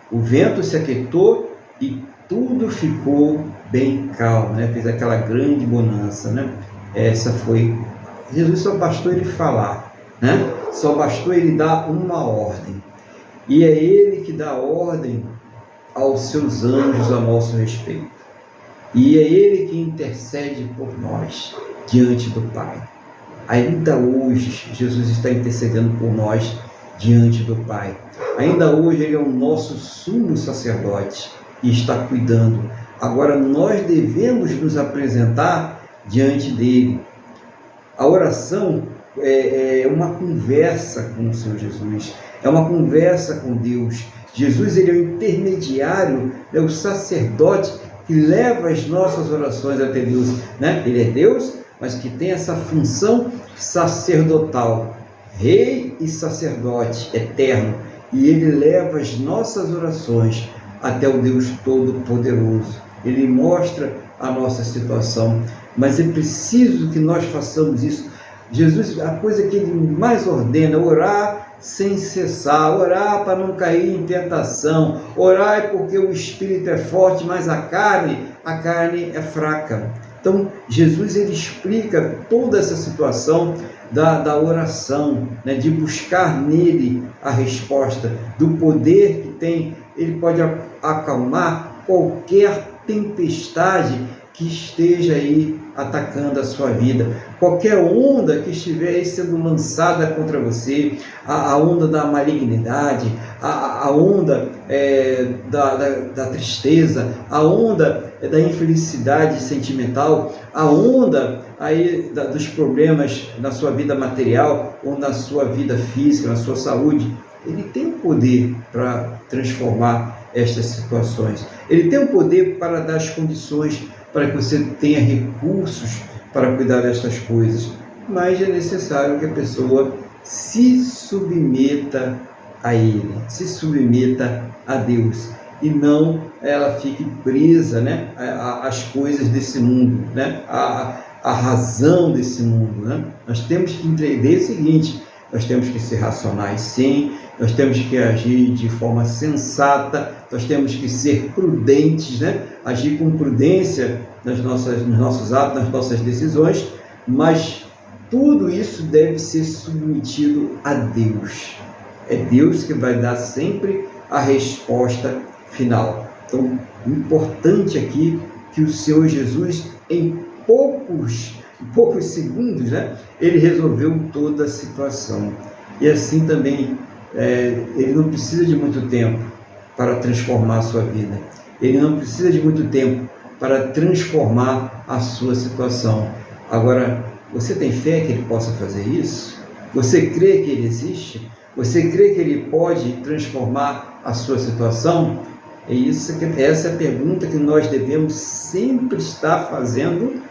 O vento se aquietou e tudo ficou bem calmo, né? Fez aquela grande bonança, né? Essa foi... Jesus só bastou ele falar, né? Só bastou ele dar uma ordem. E é ele que dá ordem aos seus anjos a nosso respeito. E é ele que intercede por nós diante do Pai. Ainda hoje, Jesus está intercedendo por nós diante do Pai. Ainda hoje ele é o nosso sumo sacerdote e está cuidando. Agora nós devemos nos apresentar diante dele. A oração é uma conversa com o Senhor Jesus, é uma conversa com Deus. Jesus, ele é o intermediário, é o sacerdote que leva as nossas orações até Deus, né? Ele é Deus, mas que tem essa função sacerdotal, rei e sacerdote eterno, e ele leva as nossas orações até o Deus Todo-Poderoso. Ele mostra a nossa situação, mas é preciso que nós façamos isso. Jesus, a coisa que ele mais ordena, orar sem cessar, orar para não cair em tentação, orar é porque o espírito é forte, mas a carne é fraca. Então Jesus, ele explica toda essa situação da oração, né, de buscar nele a resposta, do poder que tem. Ele pode acalmar qualquer tempestade que esteja aí atacando a sua vida, qualquer onda que estiver aí sendo lançada contra você, a onda da malignidade, a onda da tristeza, a onda da infelicidade sentimental, a onda aí dos problemas na sua vida material ou na sua vida física, na sua saúde, ele tem o poder para transformar estas situações. Ele tem o poder para dar as condições para que você tenha recursos para cuidar destas coisas, mas é necessário que a pessoa se submeta a Ele, se submeta a Deus, e não ela fique presa, né, às coisas desse mundo, né, à razão desse mundo, né? Nós temos que entender o seguinte: nós temos que ser racionais, sim, nós temos que agir de forma sensata, nós temos que ser prudentes, né? Agir com prudência nos nossos atos, nas nossas decisões, mas tudo isso deve ser submetido a Deus. É Deus que vai dar sempre a resposta final. Então, o importante aqui é que o Senhor Jesus, em poucos segundos, né, ele resolveu toda a situação. E assim também, ele não precisa de muito tempo para transformar a sua vida. Ele não precisa de muito tempo para transformar a sua situação. Agora, você tem fé que ele possa fazer isso? Você crê que ele existe? Você crê que ele pode transformar a sua situação? Essa é a pergunta que nós devemos sempre estar fazendo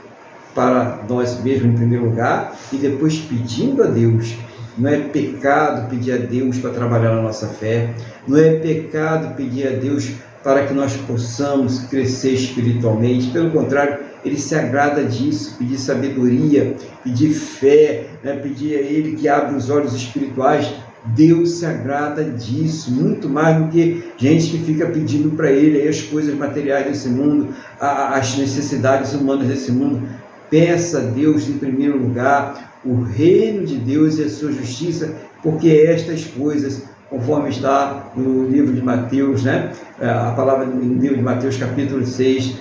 para nós mesmos em primeiro lugar e depois pedindo a Deus. Não é pecado pedir a Deus para trabalhar na nossa fé, não é pecado pedir a Deus para que nós possamos crescer espiritualmente. Pelo contrário, ele se agrada disso, pedir sabedoria, pedir fé, né? Pedir a ele que abra os olhos espirituais. Deus se agrada disso, muito mais do que gente que fica pedindo para ele aí as coisas materiais desse mundo, as necessidades humanas desse mundo. Peça a Deus em primeiro lugar o reino de Deus e a sua justiça, porque estas coisas, conforme está no livro de Mateus, né? A palavra no livro de Mateus capítulo 6,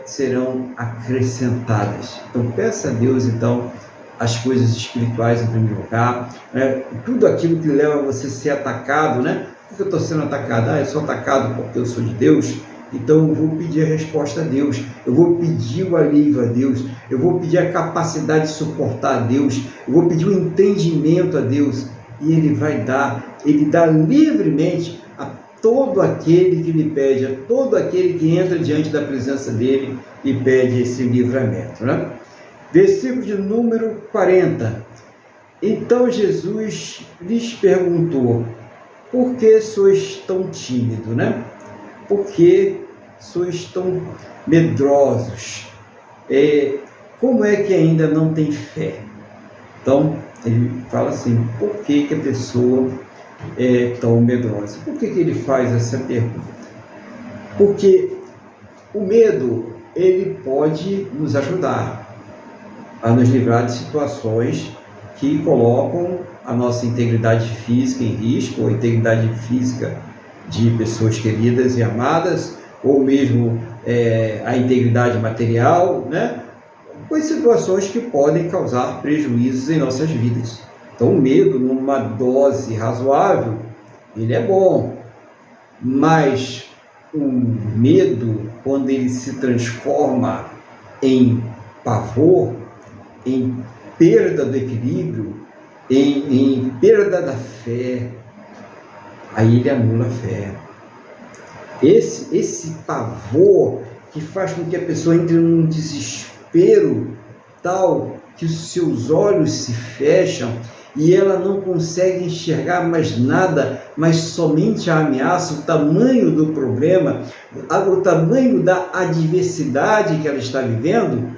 serão acrescentadas. Então peça a Deus então as coisas espirituais em primeiro lugar, né? Tudo aquilo que leva você a ser atacado, né? Por que eu estou sendo atacado? Eu sou atacado porque eu sou de Deus. Então eu vou pedir a resposta a Deus, eu vou pedir o alívio a Deus, eu vou pedir a capacidade de suportar a Deus, eu vou pedir o entendimento a Deus, e Ele vai dar, Ele dá livremente a todo aquele que lhe pede, a todo aquele que entra diante da presença dEle e pede esse livramento, né? Versículo de número 40. Então Jesus lhes perguntou: por que sois tão tímidos, né? Por que sois tão medrosos? Como é que ainda não tem fé? Então, ele fala assim: por que a pessoa é tão medrosa? Por que ele faz essa pergunta? Porque o medo, ele pode nos ajudar a nos livrar de situações que colocam a nossa integridade física em risco, ou a integridade física de pessoas queridas e amadas, ou mesmo a integridade material, né? Com situações que podem causar prejuízos em nossas vidas. Então o medo, numa dose razoável, ele é bom, mas o medo, quando ele se transforma em pavor, em perda do equilíbrio, em perda da fé, aí ele anula a fé. Esse pavor que faz com que a pessoa entre num desespero tal que os seus olhos se fecham e ela não consegue enxergar mais nada, mas somente a ameaça, o tamanho do problema, o tamanho da adversidade que ela está vivendo,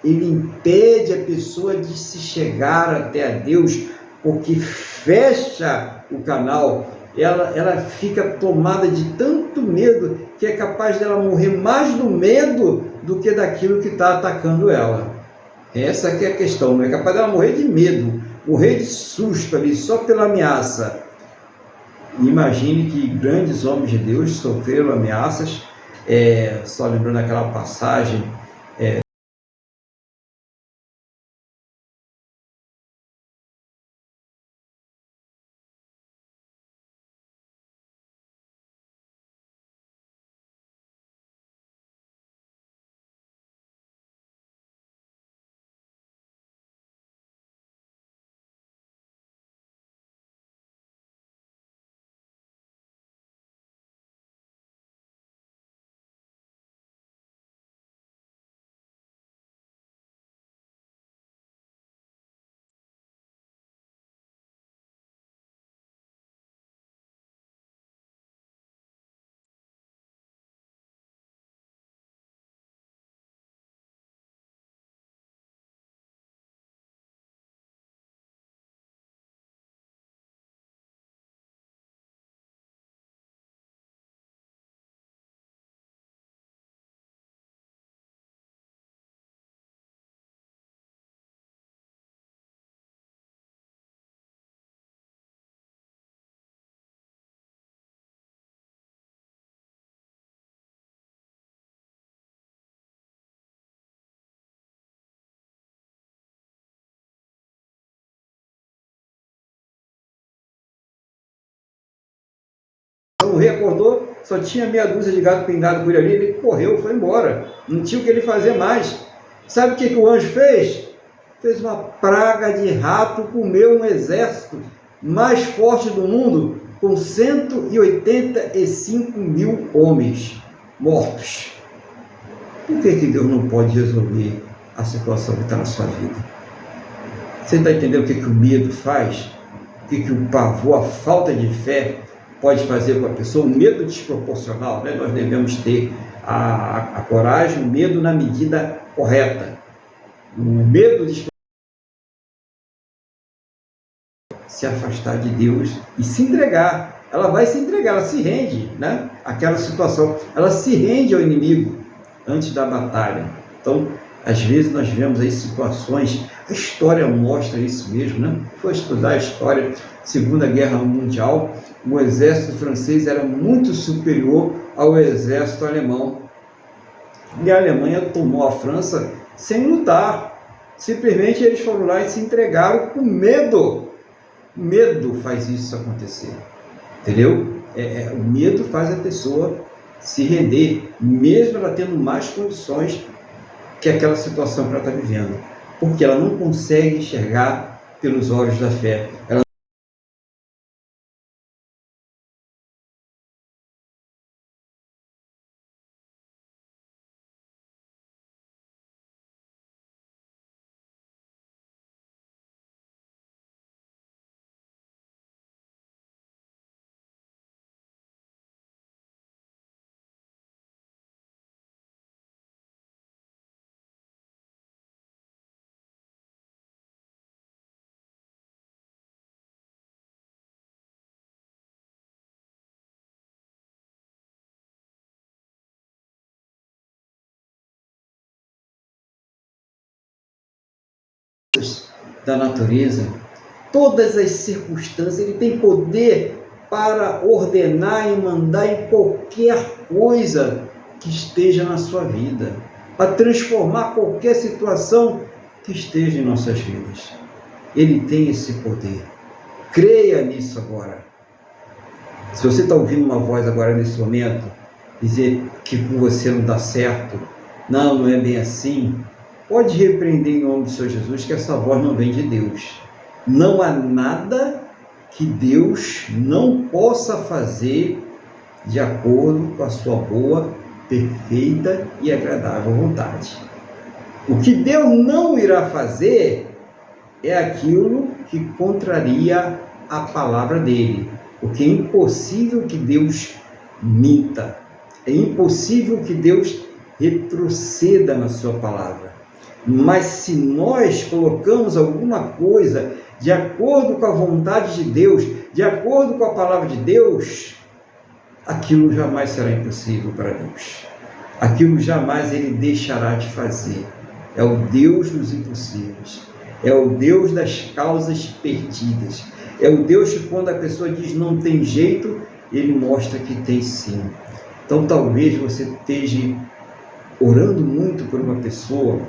ele impede a pessoa de se chegar até a Deus, porque fecha o canal. Ela fica tomada de tanto medo que é capaz dela morrer mais do medo do que daquilo que está atacando ela. Essa que é a questão, não é capaz dela morrer de medo, morrer de susto ali, só pela ameaça. Imagine que grandes homens de Deus sofreram ameaças, só lembrando aquela passagem Então o rei acordou, só tinha meia dúzia de gado pingado por ali, ele correu, foi embora. Não tinha o que ele fazer mais. Sabe o que o anjo fez? Fez uma praga de rato, comeu um exército mais forte do mundo, com 185 mil homens mortos. Por que Deus não pode resolver a situação que está na sua vida? Você está entendendo o que o medo faz? O que o pavor, a falta de fé pode fazer com a pessoa? O medo desproporcional, né? Nós devemos ter a coragem, o medo na medida correta. O medo de se afastar de Deus e se entregar. Ela vai se entregar, ela se rende, né? Aquela situação, ela se rende ao inimigo antes da batalha. Então, às vezes nós vemos aí situações, a história mostra isso mesmo, né? Foi estudar a história, Segunda Guerra Mundial, o exército francês era muito superior ao exército alemão. E a Alemanha tomou a França sem lutar. Simplesmente eles foram lá e se entregaram com medo. Medo faz isso acontecer. Entendeu? O medo faz a pessoa se render, mesmo ela tendo mais condições que aquela situação que ela está vivendo. Porque ela não consegue enxergar pelos olhos da fé. Ela da natureza, todas as circunstâncias, ele tem poder para ordenar e mandar em qualquer coisa que esteja na sua vida, para transformar qualquer situação que esteja em nossas vidas. Ele tem esse poder. Creia nisso agora. Se você está ouvindo uma voz agora nesse momento, dizer que com você não dá certo, não é bem assim, pode repreender em nome do Senhor Jesus que essa voz não vem de Deus. Não há nada que Deus não possa fazer de acordo com a sua boa, perfeita e agradável vontade. O que Deus não irá fazer é aquilo que contraria a palavra dele. Porque é impossível que Deus minta. É impossível que Deus retroceda na sua palavra. Mas se nós colocamos alguma coisa de acordo com a vontade de Deus, de acordo com a palavra de Deus, aquilo jamais será impossível para Deus. Aquilo jamais Ele deixará de fazer. É o Deus dos impossíveis. É o Deus das causas perdidas. É o Deus que quando a pessoa diz não tem jeito, Ele mostra que tem sim. Então talvez você esteja orando muito por uma pessoa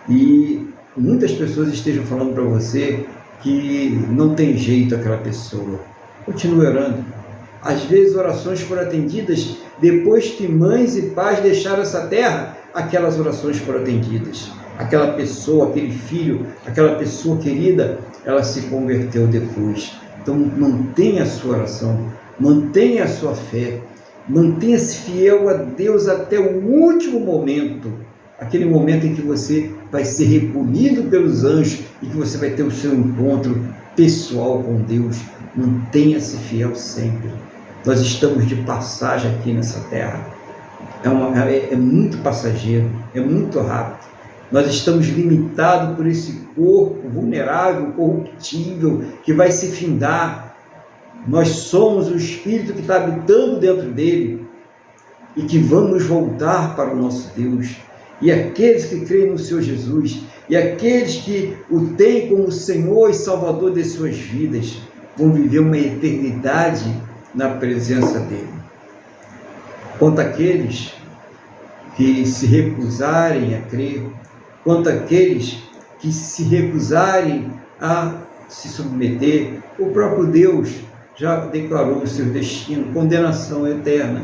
e muitas pessoas estejam falando para você que não tem jeito aquela pessoa. Continue orando. Às vezes orações foram atendidas depois que mães e pais deixaram essa terra, aquelas orações foram atendidas. Aquela pessoa, aquele filho, aquela pessoa querida, ela se converteu depois. Então mantenha a sua oração, mantenha a sua fé, mantenha-se fiel a Deus até o último momento, aquele momento em que você vai ser recolhido pelos anjos e que você vai ter o seu encontro pessoal com Deus. Mantenha-se fiel sempre. Nós estamos de passagem aqui nessa terra. É muito passageiro, é muito rápido. Nós estamos limitados por esse corpo vulnerável, corruptível, que vai se findar. Nós somos o Espírito que está habitando dentro dele e que vamos voltar para o nosso Deus. E aqueles que creem no Senhor Jesus, e aqueles que o têm como Senhor e Salvador de suas vidas, vão viver uma eternidade na presença dele. Quanto àqueles que se recusarem a crer, quanto àqueles que se recusarem a se submeter, o próprio Deus já declarou o seu destino, condenação eterna,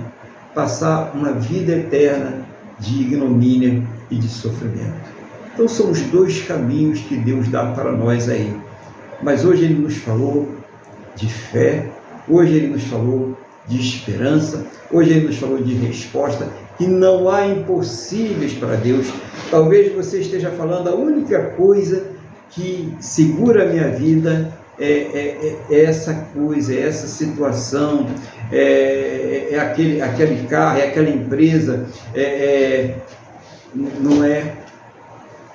passar uma vida eterna de ignomínia e de sofrimento. Então são os dois caminhos que Deus dá para nós aí. Mas hoje Ele nos falou de fé, hoje Ele nos falou de esperança, hoje Ele nos falou de resposta, que não há impossíveis para Deus. Talvez você esteja falando, a única coisa que segura a minha vida é essa coisa, é essa situação, é aquele carro, é aquela empresa,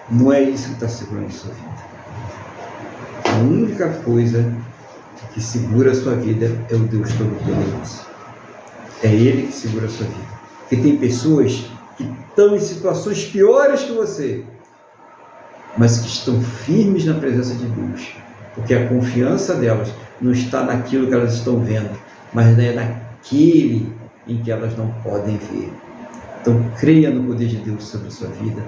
não é isso que está segurando a sua vida. A única coisa que segura a sua vida é o Deus Todo-Poderoso. É Ele que segura a sua vida. Porque tem pessoas que estão em situações piores que você, mas que estão firmes na presença de Deus, porque a confiança delas não está naquilo que elas estão vendo, mas é naquele em que elas não podem ver. Então creia no poder de Deus sobre a sua vida,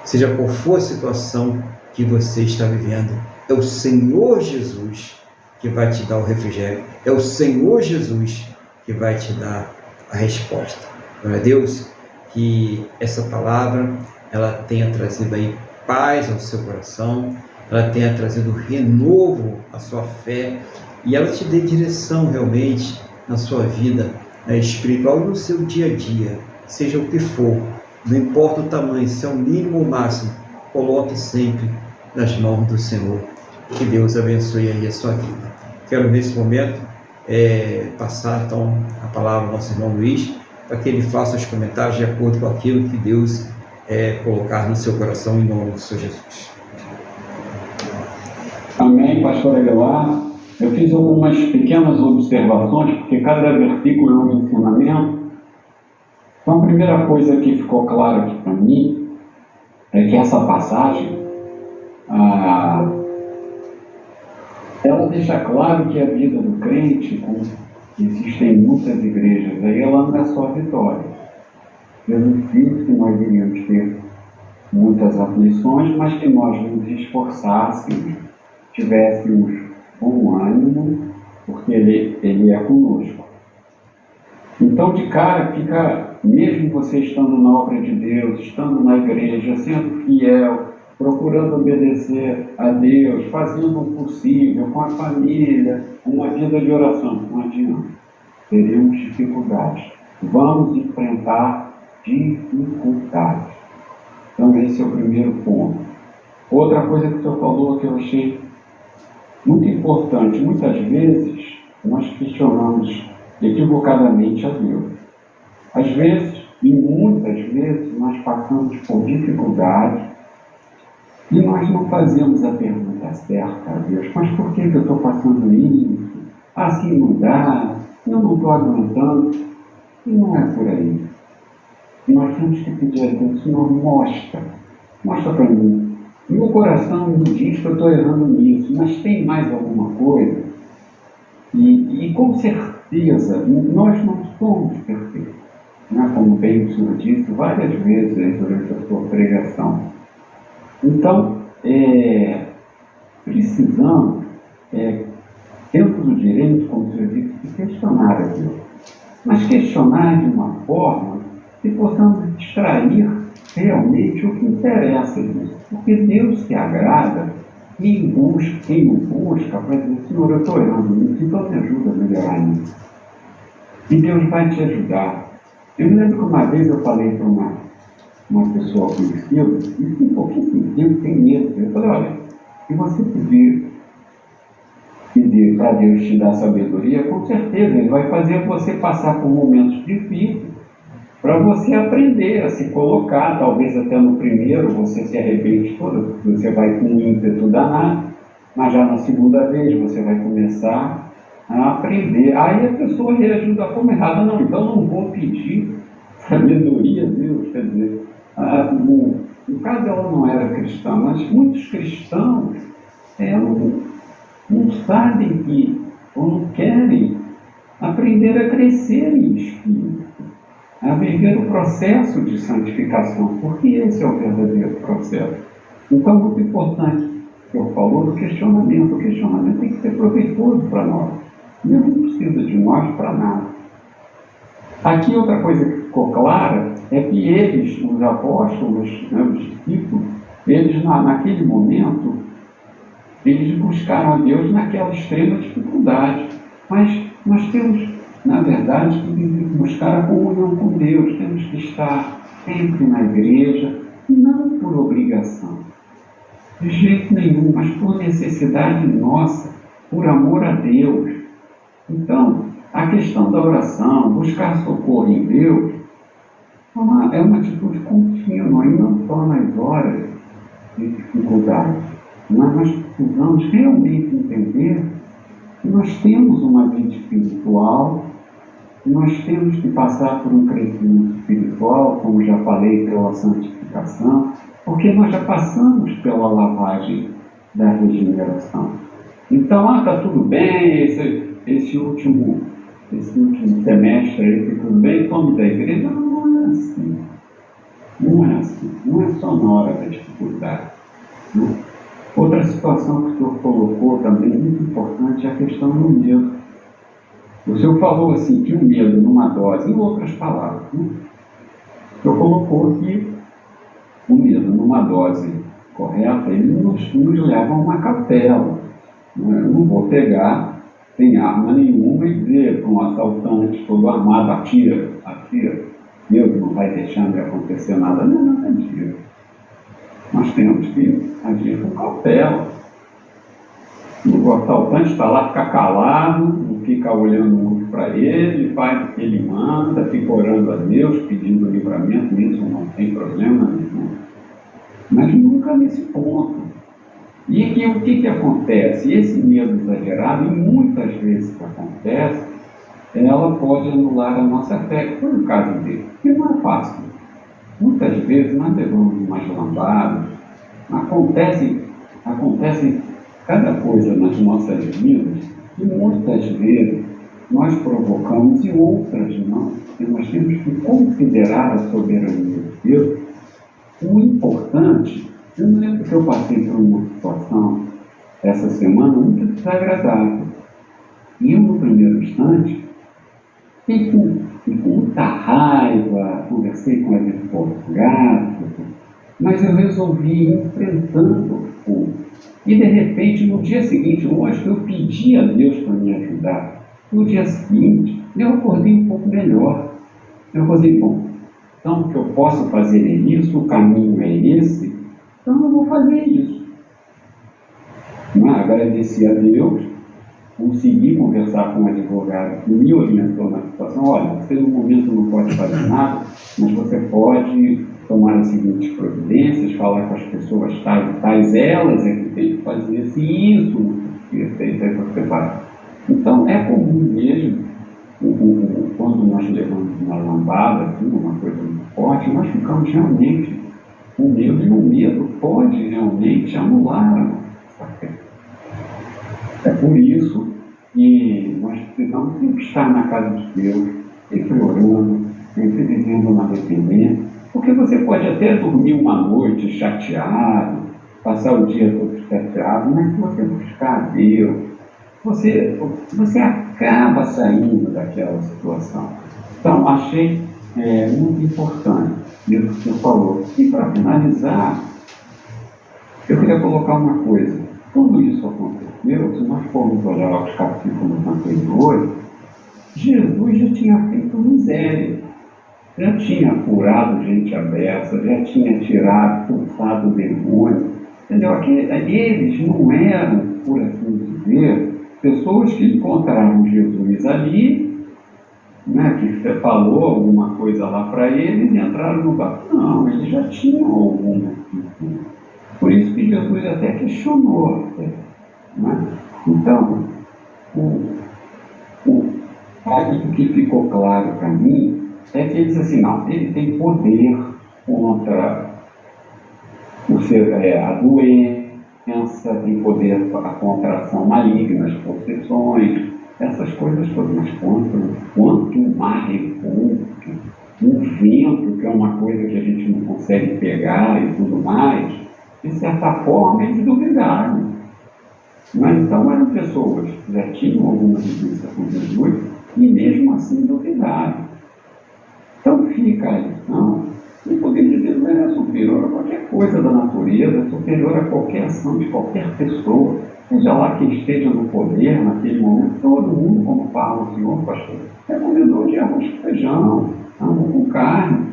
seja qual for a situação que você está vivendo. É o Senhor Jesus que vai te dar o refrigério, é o Senhor Jesus que vai te dar a resposta. Glória a Deus, que essa palavra ela tenha trazido aí paz ao seu coração, ela tenha trazido renovo à sua fé e ela te dê direção realmente na sua vida espiritual e no seu dia a dia, seja o que for, não importa o tamanho, se é o mínimo ou o máximo, coloque sempre nas mãos do Senhor. Que Deus abençoe aí a sua vida. Quero nesse momento passar então a palavra ao nosso irmão Luiz, para que ele faça os comentários de acordo com aquilo que Deus colocar no seu coração, em nome do Senhor Jesus. Amém, pastor Aguilar. Eu fiz algumas pequenas observações, porque cada versículo é um ensinamento. Então, a primeira coisa que ficou clara aqui para mim é que essa passagem ela deixa claro que a vida do crente, como existem muitas igrejas aí, ela não é só vitória. Jesus disse que nós iríamos ter muitas aflições, mas que nós nos esforçássemos, tivéssemos bom ânimo, porque Ele é conosco. Então, de cara, fica, mesmo você estando na obra de Deus, estando na igreja, sendo fiel, procurando obedecer a Deus, fazendo o possível com a família, uma vida de oração, não adianta. Teremos dificuldades. Vamos enfrentar dificuldades. Então, esse é o primeiro ponto. Outra coisa que o senhor falou que eu achei muito importante, muitas vezes nós questionamos equivocadamente a Deus. Às vezes, e muitas vezes, nós passamos por dificuldades e nós não fazemos a pergunta certa a Deus. Mas por que eu estou passando isso? Assim não dá, eu não estou aguentando. E não é por aí. Nós temos que pedir a Deus, Senhor, mostra para mim. Meu coração me diz que eu estou errando nisso, mas tem mais alguma coisa? E com certeza, nós não somos perfeitos. né? Como bem o senhor disse várias vezes aí durante a sua pregação. Então, precisamos, temos o direito, como o senhor disse, de questionar a Deus. Mas questionar de uma forma que possamos extrair realmente o que interessa a Deus. Porque Deus se agrada quem o busca para dizer, Senhor, eu estou errando nisso, então me ajuda a melhorar nisso. E Deus vai te ajudar. Eu me lembro que uma vez eu falei para uma pessoa conhecida, e tem pouquíssimo tempo, tem medo. Eu falei, olha, se você pedir para Deus te dar sabedoria, com certeza Ele vai fazer você passar por momentos difíceis, para você aprender a se colocar. Talvez até no primeiro você se arrepende todo, você vai com um ímpeto danado, mas já na segunda vez você vai começar a aprender. Aí a pessoa reagiu da forma errada, não, então não vou pedir sabedoria a Deus. Quer dizer, no caso ela não era cristã, mas muitos cristãos não sabem que, ou não querem aprender a crescer em espírito, a viver o processo de santificação, porque esse é o verdadeiro processo. Então, muito importante que eu falo do questionamento. O questionamento tem que ser proveitoso para nós. Deus não precisa de nós para nada. Aqui outra coisa que ficou clara é que eles, os apóstolos, né, os discípulos, eles naquele momento, eles buscaram a Deus naquela extrema dificuldade. Mas nós temos, na verdade, que buscar a comunhão com Deus. Temos que estar sempre na igreja, não por obrigação, de jeito nenhum, mas por necessidade nossa, por amor a Deus. Então, a questão da oração, buscar socorro em Deus, é uma atitude contínua, e não só nas horas de dificuldade. Mas nós precisamos realmente entender que nós temos uma vida espiritual, nós temos que passar por um crescimento espiritual, como já falei, pela santificação, porque nós já passamos pela lavagem da regeneração. Então, está tudo bem, esse último semestre aí, que tudo bem, somos da igreja. Não é assim. Não é assim. Não é só na hora da dificuldade. Né? Outra situação que o senhor colocou também, muito importante, é a questão do medo. O senhor falou assim, que o medo numa dose, em outras palavras, né? O senhor colocou que o medo numa dose correta, ele nos leva a uma cautela. Né? Eu não vou pegar sem arma nenhuma e dizer para um assaltante todo armado, atira. Deus não vai deixar de acontecer nada. Não é disso. Nós temos que agir com cautela. O assaltante está lá, fica calado, não fica olhando muito para ele, faz o que ele manda, fica orando a Deus, pedindo livramento, isso não tem problema nenhum. Mas nunca nesse ponto. E o que acontece? Esse medo exagerado, e muitas vezes que acontece, ela pode anular a nossa fé, que foi o caso dele, que não é fácil. Muitas vezes nós levamos umas lambadas, acontece cada coisa nas nossas vidas, e muitas vezes nós provocamos e outras não, porque nós temos que considerar a soberania de Deus. O importante, eu me lembro que eu passei por uma situação essa semana muito desagradável, e eu no primeiro instante fiquei com muita raiva, conversei com a advogada, mas eu resolvi ir enfrentando o fogo. E de repente, no dia seguinte, lógico, eu pedi a Deus para me ajudar. No dia seguinte, eu acordei um pouco melhor. Eu acordei, bom, então o que eu posso fazer é isso, o caminho é esse, então eu vou fazer isso. Agradeci a Deus, consegui conversar com um advogado que me orientou na situação. Olha, você no momento não pode fazer nada, mas você pode tomar as seguintes providências, falar com as pessoas tais, elas é que tem que fazer, se isso não for feito, aí você faz. Então, é comum mesmo, quando nós levamos uma lambada, assim, uma coisa muito forte, nós ficamos realmente com medo, e o medo pode realmente anular a nossa fé. É por isso que nós precisamos sempre estar na casa de Deus, sempre orando, sempre vivendo na dependência, porque você pode até dormir uma noite chateado, passar o dia todo chateado, mas se você buscar a Deus, você acaba saindo daquela situação. Então, achei muito importante isso que você falou. E para finalizar, eu queria colocar uma coisa. Tudo isso aconteceu, se nós formos olhar os capítulos anteriores, Jesus já tinha feito miséria, já tinha curado gente aberta, já tinha expulsado o demônio, entendeu? Eles não eram, por assim dizer, pessoas que encontraram Jesus ali, né, que falou alguma coisa lá para eles e entraram no barco. Não, eles já tinham alguma coisa. Por isso que Jesus até questionou. Né? Então, o que ficou claro para mim é que ele disse assim, não, ele tem poder contra a doença, tem poder contra a ação maligna, as possessões, essas coisas todas, mas quanto um mar repulso, um vento, que é uma coisa que a gente não consegue pegar e tudo mais, de certa forma eles duvidaram. Mas então eram pessoas que já tinham alguma vivência com Jesus e mesmo assim duvidaram. Então fica a lição. O poder de Deus é superior a qualquer coisa da natureza, é superior a qualquer ação de qualquer pessoa. Seja lá quem esteja no poder naquele momento, todo mundo, como fala o senhor pastor, é comedor de arroz com feijão, com carne.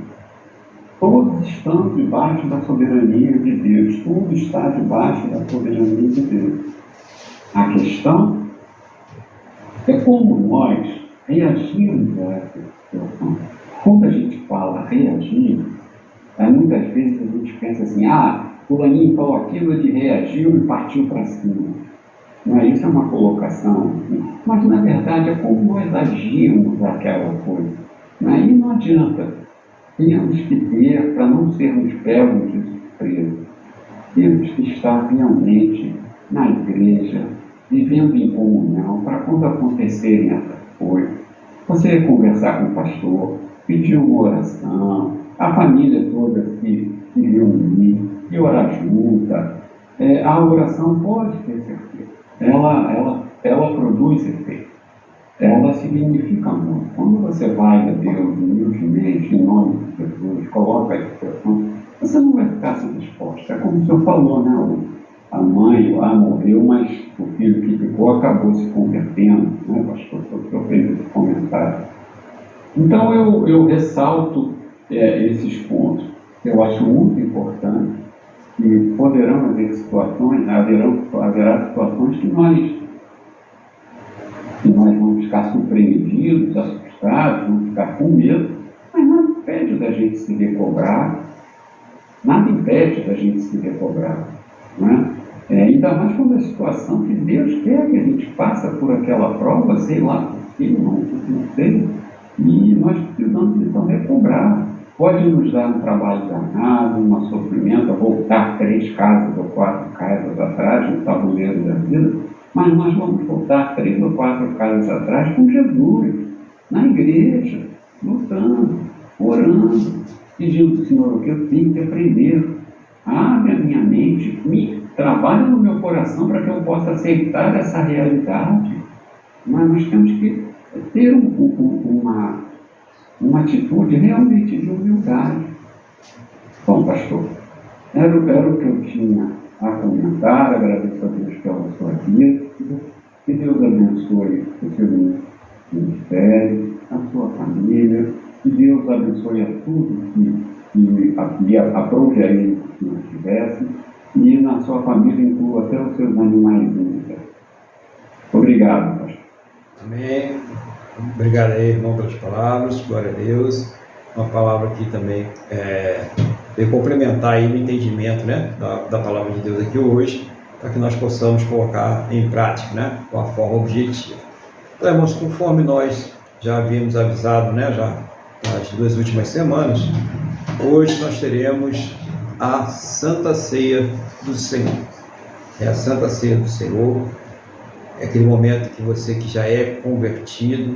Todos estão debaixo da soberania de Deus. Tudo está debaixo da soberania de Deus. A questão é como nós reagimos a essa situação. Quando a gente fala reagir, muitas vezes a gente pensa assim, fulaninho falou aquilo, ele reagiu e partiu para cima. Não é isso, é uma colocação. Mas, na verdade, é como nós agimos aquela coisa. E não adianta. Temos que ter, para não sermos pegos de surpresa, temos que estar realmente na igreja, vivendo em comunhão, para quando acontecerem essas coisas, você conversar com o pastor, pedir uma oração, a família toda se reunir e orar junta. A oração pode ter certeza. Ela produz efeito. Ela significa muito. Quando você vai a Deus, humildemente, em nome de Jesus, coloca a situação, você não vai ficar sem resposta. É como o senhor falou, né? A mãe lá morreu, mas o filho que ficou acabou se convertendo, né, pastor? O senhor fez esse comentário. Então eu ressalto esses pontos que eu acho muito importantes, e poderão haver situações, haverá situações que nós vamos ficar surpreendidos, assustados, vamos ficar com medo, mas nada impede da gente se recobrar, né? Ainda mais quando a situação que Deus quer que a gente passe por aquela prova, sei lá por quê, não sei, e nós precisamos então recobrar. Pode nos dar um trabalho danado, um sofrimento, voltar 3 casas ou 4 casas atrás no tabuleiro da vida, mas nós vamos voltar 3 ou 4 casas atrás com Jesus, na igreja, lutando, orando, pedindo ao Senhor o que eu tenho que aprender. Abre a minha mente, trabalha no meu coração para que eu possa aceitar essa realidade. Mas nós temos que ter uma atitude realmente de humildade. Bom, pastor, era o que eu tinha a comentar. Agradeço a Deus pela sua vida. Que Deus abençoe o seu ministério, a sua família. Que Deus abençoe a tudo que aprove a ele que nós tivesse. E na sua família inclua até os seus animais. Obrigado, pastor. Amém. Obrigado aí, irmão, pelas palavras. Glória a Deus. Uma palavra aqui também veio complementar aí no entendimento, né, da palavra de Deus aqui hoje, para que nós possamos colocar em prática, né, de uma forma objetiva. Então, irmãos, conforme nós já havíamos avisado, né, já nas 2 últimas semanas, hoje nós teremos a Santa Ceia do Senhor. A Santa Ceia do Senhor é aquele momento que você que já é convertido,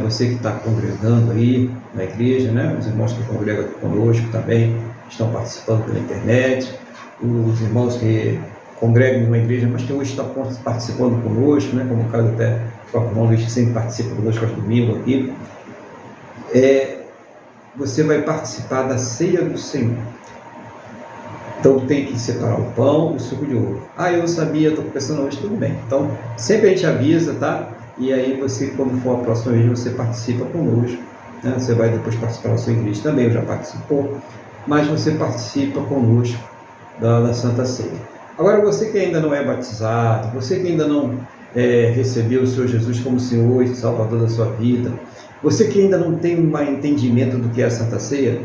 Você que está congregando aí na igreja, os irmãos que congregam aqui conosco também estão participando pela internet, os irmãos que congregam em uma igreja, mas que hoje estão participando conosco, como o caso até o próprio irmão Luiz, que sempre participa conosco aos domingos aqui. Você vai participar da ceia do Senhor. Então tem que separar o pão e o suco de uva. Eu não sabia, estou pensando hoje, tudo bem. Então sempre a gente avisa, tá? E aí você, quando for a próxima vez, você participa conosco. Você vai depois participar da sua igreja também, já participou. Mas você participa conosco da Santa Ceia. Agora, você que ainda não é batizado, você que ainda não recebeu o Senhor Jesus como Senhor e Salvador da sua vida, você que ainda não tem um entendimento do que é a Santa Ceia,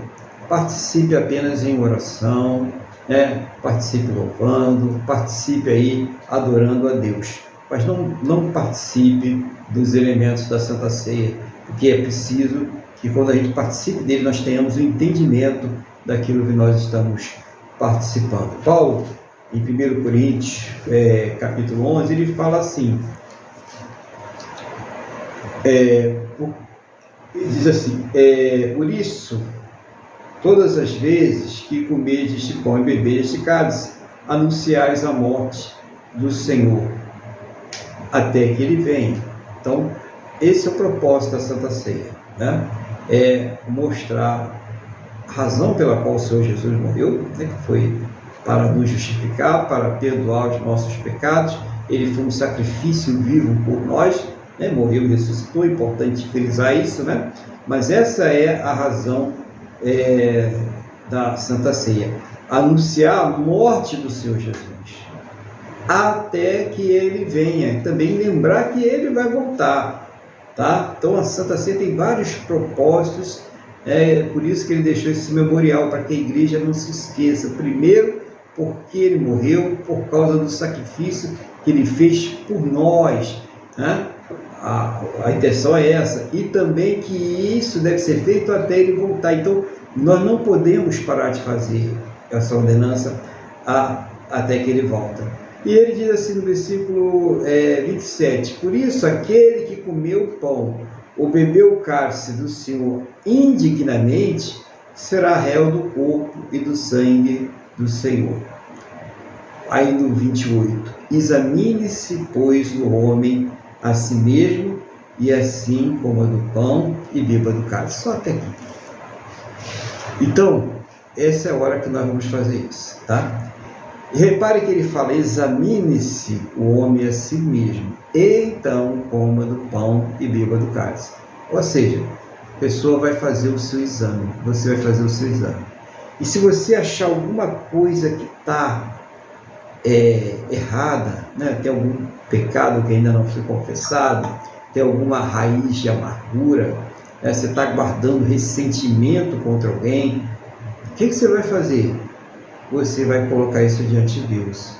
participe apenas em oração, participe louvando, participe aí adorando a Deus. Mas não participe dos elementos da Santa Ceia, porque é preciso que quando a gente participe dele, nós tenhamos o entendimento daquilo que nós estamos participando. Paulo, em 1 Coríntios, capítulo 11, ele fala assim, ele diz assim, por isso, todas as vezes que comedes este pão e bebedes este cálice, anunciais a morte do Senhor, até que ele venha. Então, esse é o propósito da Santa Ceia, é mostrar a razão pela qual o Senhor Jesus morreu, que foi para nos justificar, para perdoar os nossos pecados. Ele foi um sacrifício vivo por nós, morreu e ressuscitou, é importante frisar isso, mas essa é a razão da Santa Ceia, anunciar a morte do Senhor Jesus, até que ele venha, também lembrar que ele vai voltar, tá? Então a Santa Ceia tem vários propósitos, por isso que ele deixou esse memorial, para que a igreja não se esqueça, primeiro, porque ele morreu, por causa do sacrifício que ele fez por nós, a intenção é essa, e também que isso deve ser feito até ele voltar. Então nós não podemos parar de fazer essa ordenança até que ele volta. E ele diz assim no versículo 27, por isso aquele que comeu o pão ou bebeu o cálice do Senhor indignamente será réu do corpo e do sangue do Senhor. Aí no 28, examine-se, pois, o homem a si mesmo, e assim coma do pão e beba do cálice. Só até aqui. Então, essa é a hora que nós vamos fazer isso, tá? E repare que ele fala, examine-se o homem a si mesmo, e então coma do pão e beba do cálice. Ou seja, a pessoa vai fazer o seu exame, você vai fazer o seu exame. E se você achar alguma coisa que está errada, tem algum pecado que ainda não foi confessado, tem alguma raiz de amargura, você está guardando ressentimento contra alguém, o que você vai fazer? Você vai colocar isso diante de Deus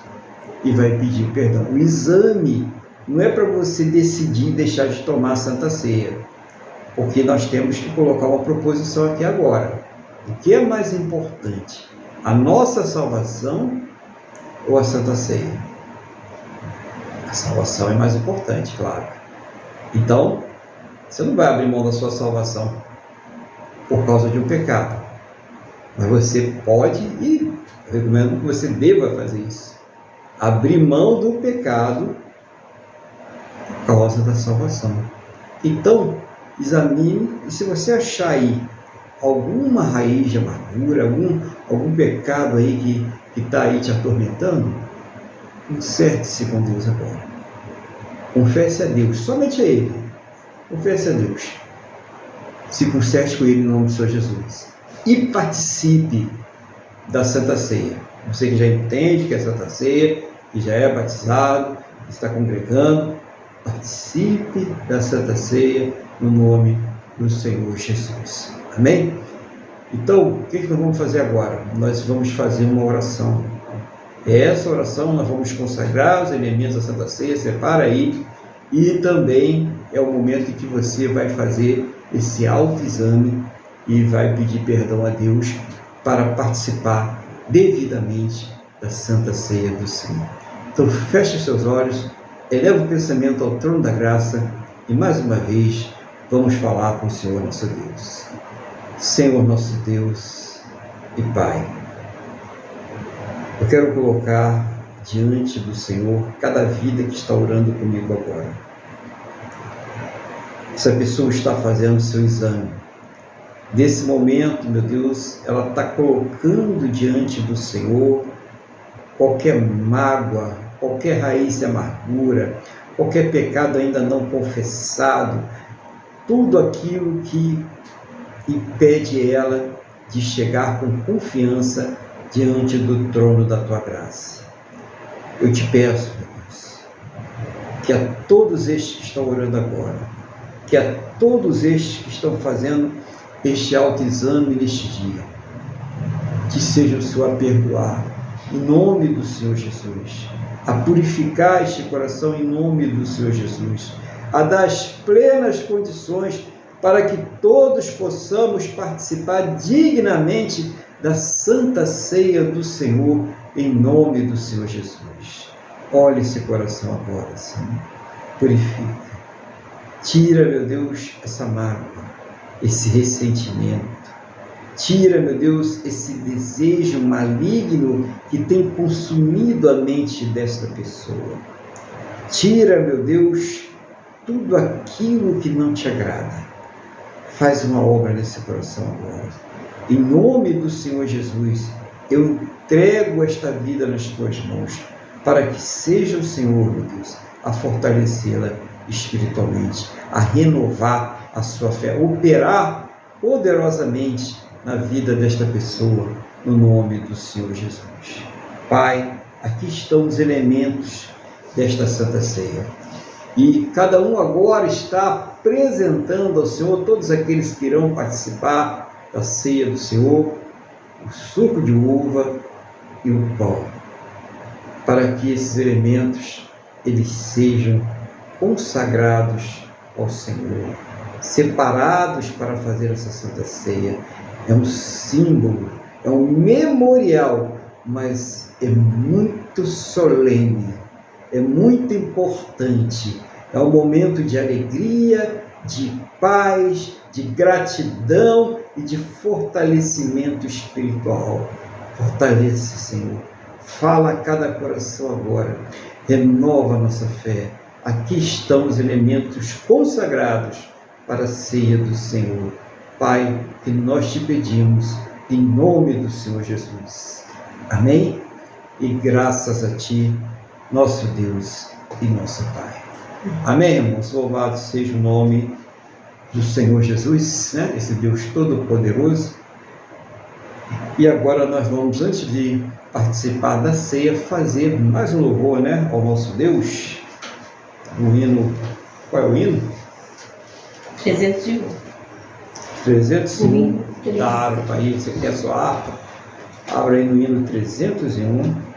e vai pedir perdão. O exame não é para você decidir deixar de tomar a Santa Ceia, porque nós temos que colocar uma proposição aqui agora. O que é mais importante? A nossa salvação ou a Santa Ceia? A salvação é mais importante, claro. Então, você não vai abrir mão da sua salvação por causa de um pecado. Mas você pode, e eu recomendo que você deva fazer isso, abrir mão do pecado por causa da salvação. Então, examine, e se você achar aí alguma raiz de amargura, algum pecado aí que está aí te atormentando, conserte-se com Deus agora. Confesse a Deus, somente a Ele. Confesse a Deus. Se conserte com Ele em nome do Senhor Jesus. E participe da Santa Ceia. Você que já entende que é Santa Ceia, que já é batizado, que está congregando, participe da Santa Ceia no nome do Senhor Jesus. Amém? Então, o que nós vamos fazer agora? Nós vamos fazer uma oração. Essa oração nós vamos consagrar os elementos da Santa Ceia, separa aí, e também é o momento em que você vai fazer esse autoexame e vai pedir perdão a Deus para participar devidamente da Santa Ceia do Senhor. Então feche os seus olhos, eleva o pensamento ao trono da graça e mais uma vez Vamos falar com o Senhor nosso Deus. Senhor nosso Deus e Pai, eu quero colocar diante do Senhor cada vida que está orando comigo agora. Essa pessoa está fazendo o seu exame. Nesse momento, meu Deus, ela está colocando diante do Senhor qualquer mágoa, qualquer raiz de amargura, qualquer pecado ainda não confessado, tudo aquilo que impede ela de chegar com confiança diante do trono da Tua graça. Eu te peço, meu Deus, que a todos estes que estão orando agora, que a todos estes que estão fazendo este autoexame neste dia, que seja o Senhor a perdoar, em nome do Senhor Jesus, a purificar este coração em nome do Senhor Jesus, a dar as plenas condições para que todos possamos participar dignamente da Santa Ceia do Senhor, em nome do Senhor Jesus. Olhe esse coração agora, Senhor. Purifica. Tira, meu Deus, essa mágoa, esse ressentimento. Tira, meu Deus, esse desejo maligno que tem consumido a mente desta pessoa. Tira, meu Deus, tudo aquilo que não te agrada. Faz uma obra nesse coração agora. Em nome do Senhor Jesus, eu entrego esta vida nas tuas mãos, para que seja o Senhor, meu Deus, a fortalecê-la espiritualmente, a renovar a sua fé, operar poderosamente na vida desta pessoa, no nome do Senhor Jesus. Pai, aqui estão os elementos desta Santa Ceia. E cada um agora está apresentando ao Senhor, todos aqueles que irão participar da ceia do Senhor, o suco de uva e o pão, para que esses elementos eles sejam consagrados ao Senhor, separados para fazer essa Santa Ceia. É um símbolo, é um memorial, mas é muito solene, é muito importante. É um momento de alegria, de paz, de gratidão e de fortalecimento espiritual. Fortalece, Senhor. Fala a cada coração agora. Renova a nossa fé. Aqui estão os elementos consagrados para a ceia do Senhor. Pai, que nós te pedimos em nome do Senhor Jesus. Amém? E graças a Ti, nosso Deus e nosso Pai. Amém, irmãos? Louvado seja o nome do Senhor Jesus, né? Esse Deus Todo-Poderoso. E agora nós vamos, antes de participar da ceia, fazer mais um louvor, né, ao nosso Deus. O hino, qual é o hino? 301. 301. Da harpa aí, você quer a sua harpa? Abra aí no hino 301.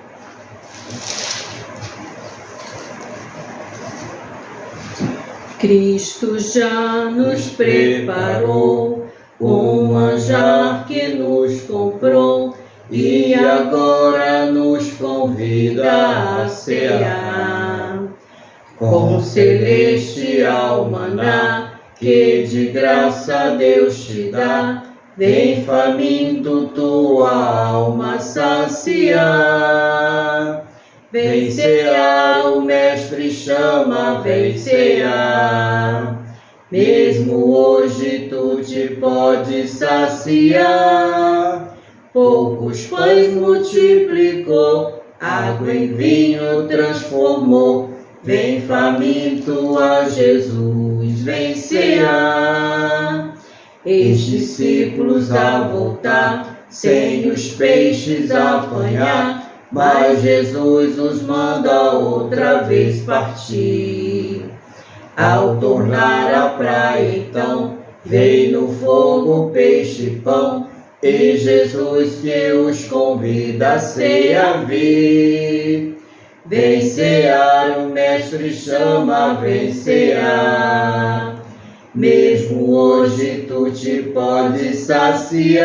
Cristo já nos preparou um manjar que nos comprou e agora nos convida a cear. Com celestial maná que de graça Deus te dá, vem faminto tua alma saciar. Vem cear, o Mestre chama, vem cear. Mesmo hoje tu te podes saciar. Poucos pães multiplicou, água em vinho transformou. Vem faminto a Jesus, vem cear. Os discípulos a voltar, sem os peixes apanhar, mas Jesus os manda outra vez partir. Ao tornar à praia então, veio no fogo peixe e pão, e Jesus que os convida a ceia vir. Vem cear, o Mestre chama, vem cear. Mesmo hoje tu te podes saciar.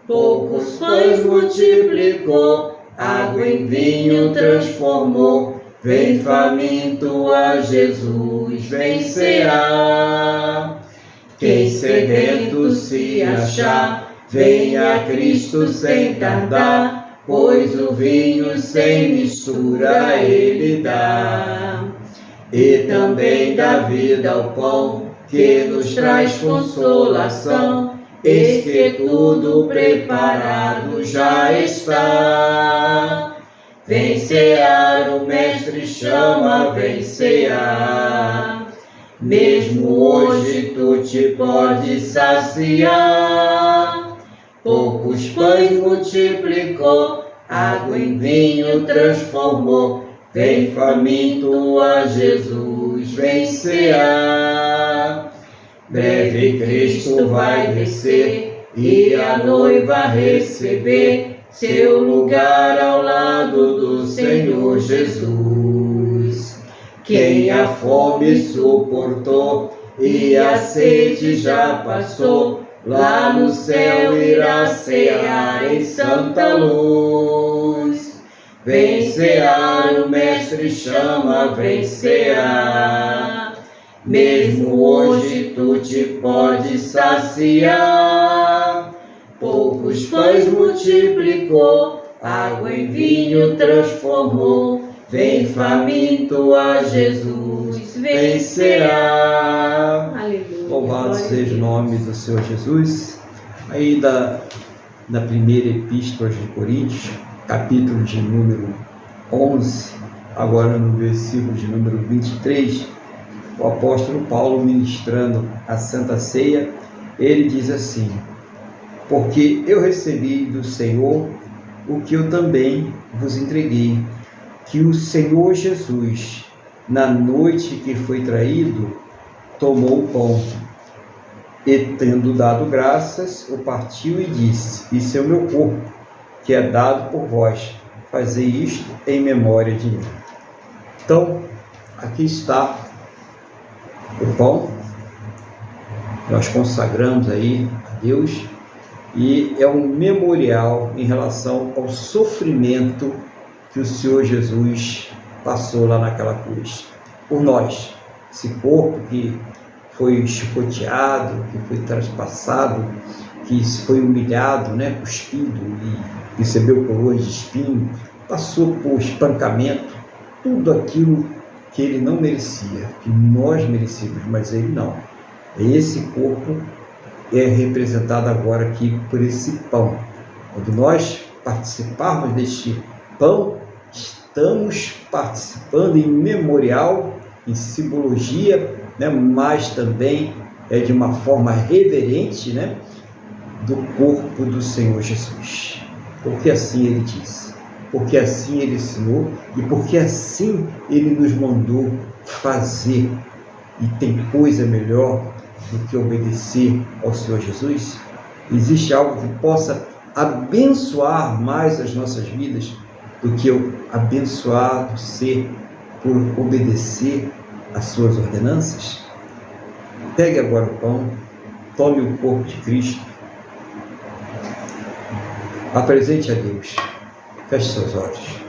Poucos pães multiplicou, água em vinho transformou. Vem faminto a Jesus, vem cear. Quem sedento se achar, venha a Cristo sem tardar, pois o vinho sem mistura Ele dá. E também dá vida ao pão, que nos traz consolação, eis que tudo preparado já está. Vem cear, o Mestre chama, vem cear. Mesmo hoje tu te podes saciar. Poucos pães multiplicou, água em vinho transformou. Vem faminto a Jesus, vem cear. Breve Cristo vai descer e a noiva receber seu lugar ao lado do Senhor Jesus. Quem a fome suportou e a sede já passou, lá no céu irá cear em santa luz. Vem cear, o Mestre chama, vem cear. Mesmo hoje tu te podes saciar. Poucos pães multiplicou, água em vinho transformou. Vem faminto a Jesus, vem cear. Aleluia. Louvado seja o nome do Senhor Jesus. Aí da primeira epístola de Coríntios, capítulo de número 11, agora no versículo de número 23, o apóstolo Paulo, ministrando a Santa Ceia, ele diz assim: porque eu recebi do Senhor o que eu também vos entreguei, que o Senhor Jesus, na noite que foi traído, tomou o pão, e tendo dado graças, o partiu e disse: isso é o meu corpo, que é dado por vós, fazei isto em memória de mim. Então, aqui está o pão, nós consagramos aí a Deus, e é um memorial em relação ao sofrimento que o Senhor Jesus passou lá naquela cruz por nós. Esse corpo que foi chicoteado, que foi traspassado, que foi humilhado, cuspido e recebeu coroas de espinho, passou por espancamento, tudo aquilo que ele não merecia, que nós merecíamos, mas ele não. Esse corpo é representado agora aqui por esse pão. Quando nós participarmos deste pão, estamos participando em memorial, em simbologia, mas também de uma forma reverente, do corpo do Senhor Jesus. Porque assim ele disse, porque assim ele ensinou e porque assim ele nos mandou fazer. E tem coisa melhor do que obedecer ao Senhor Jesus? Existe algo que possa abençoar mais as nossas vidas do que o abençoado ser por obedecer às suas ordenanças? Pegue agora o pão, tome o corpo de Cristo, apresente a Deus, feche seus olhos.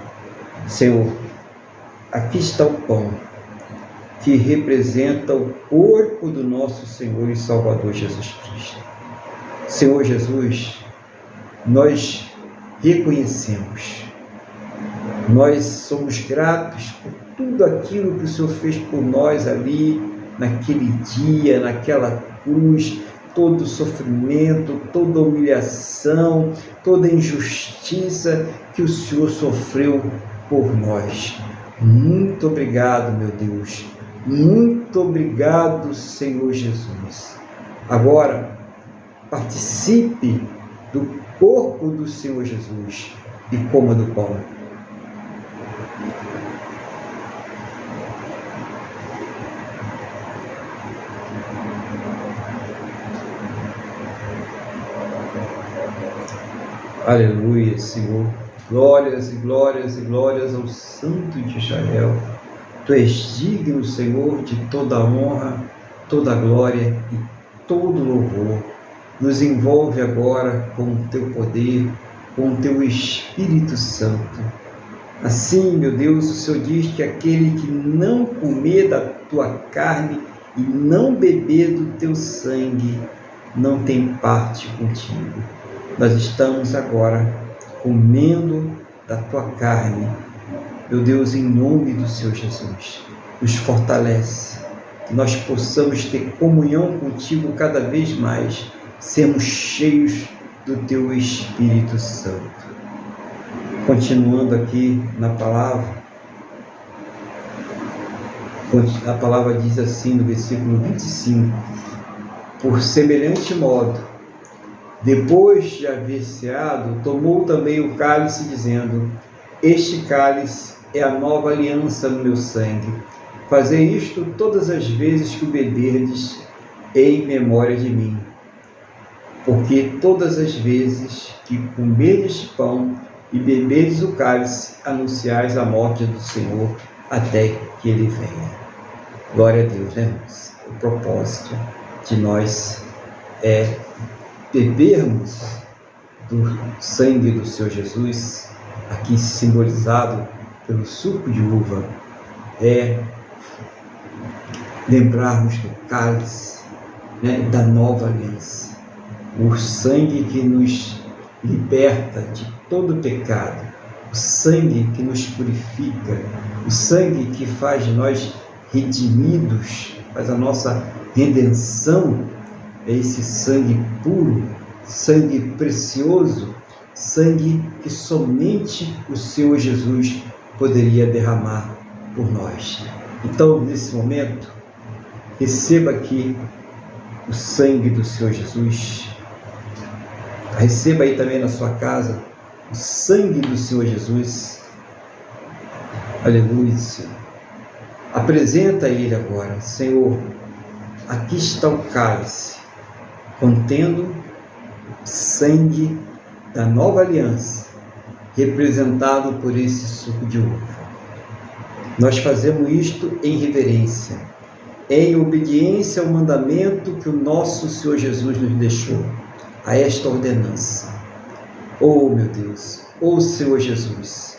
Senhor, aqui está o pão que representa o corpo do nosso Senhor e Salvador Jesus Cristo. Senhor Jesus, nós reconhecemos, nós somos gratos por tudo aquilo que o Senhor fez por nós ali, naquele dia, naquela cruz, todo o sofrimento, toda a humilhação, toda a injustiça que o Senhor sofreu por nós. Muito obrigado, meu Deus. Muito obrigado, Senhor Jesus. Agora, participe do corpo do Senhor Jesus e coma do pão. Aleluia, Senhor. Glórias e glórias e glórias ao Santo de Israel. Tu és digno, Senhor, de toda a honra, toda a glória e todo louvor. Nos envolve agora com o teu poder, com o teu Espírito Santo. Assim, meu Deus, o Senhor diz que aquele que não comer da tua carne e não beber do teu sangue não tem parte contigo. Nós estamos agora comendo da tua carne. Meu Deus, em nome do Senhor Jesus, nos fortalece, que nós possamos ter comunhão contigo cada vez mais, sermos cheios do teu Espírito Santo. Continuando aqui na palavra, a palavra diz assim no versículo 25: por semelhante modo, depois de haver ceado, tomou também o cálice, dizendo: este cálice é a nova aliança no meu sangue. Fazei isto todas as vezes que o beberdes, em memória de mim. Porque todas as vezes que comerdes pão e beberdes o cálice, anunciais a morte do Senhor até que Ele venha. Glória a Deus, né? O propósito de nós é bebermos do sangue do Senhor Jesus, aqui simbolizado pelo suco de uva, é lembrarmos do cálice, né, da nova aliança, o sangue que nos liberta de todo pecado, o sangue que nos purifica, o sangue que faz de nós redimidos, faz a nossa redenção. É esse sangue puro, sangue precioso, sangue que somente o Senhor Jesus poderia derramar por nós. Então, nesse momento, receba aqui o sangue do Senhor Jesus. Receba aí também na sua casa o sangue do Senhor Jesus. Aleluia, Senhor. Apresenta a Ele agora: Senhor, aqui está o cálice, contendo sangue da nova aliança, representado por esse suco de uva. Nós fazemos isto em reverência, em obediência ao mandamento que o nosso Senhor Jesus nos deixou, a esta ordenança. Oh, meu Deus, oh Senhor Jesus,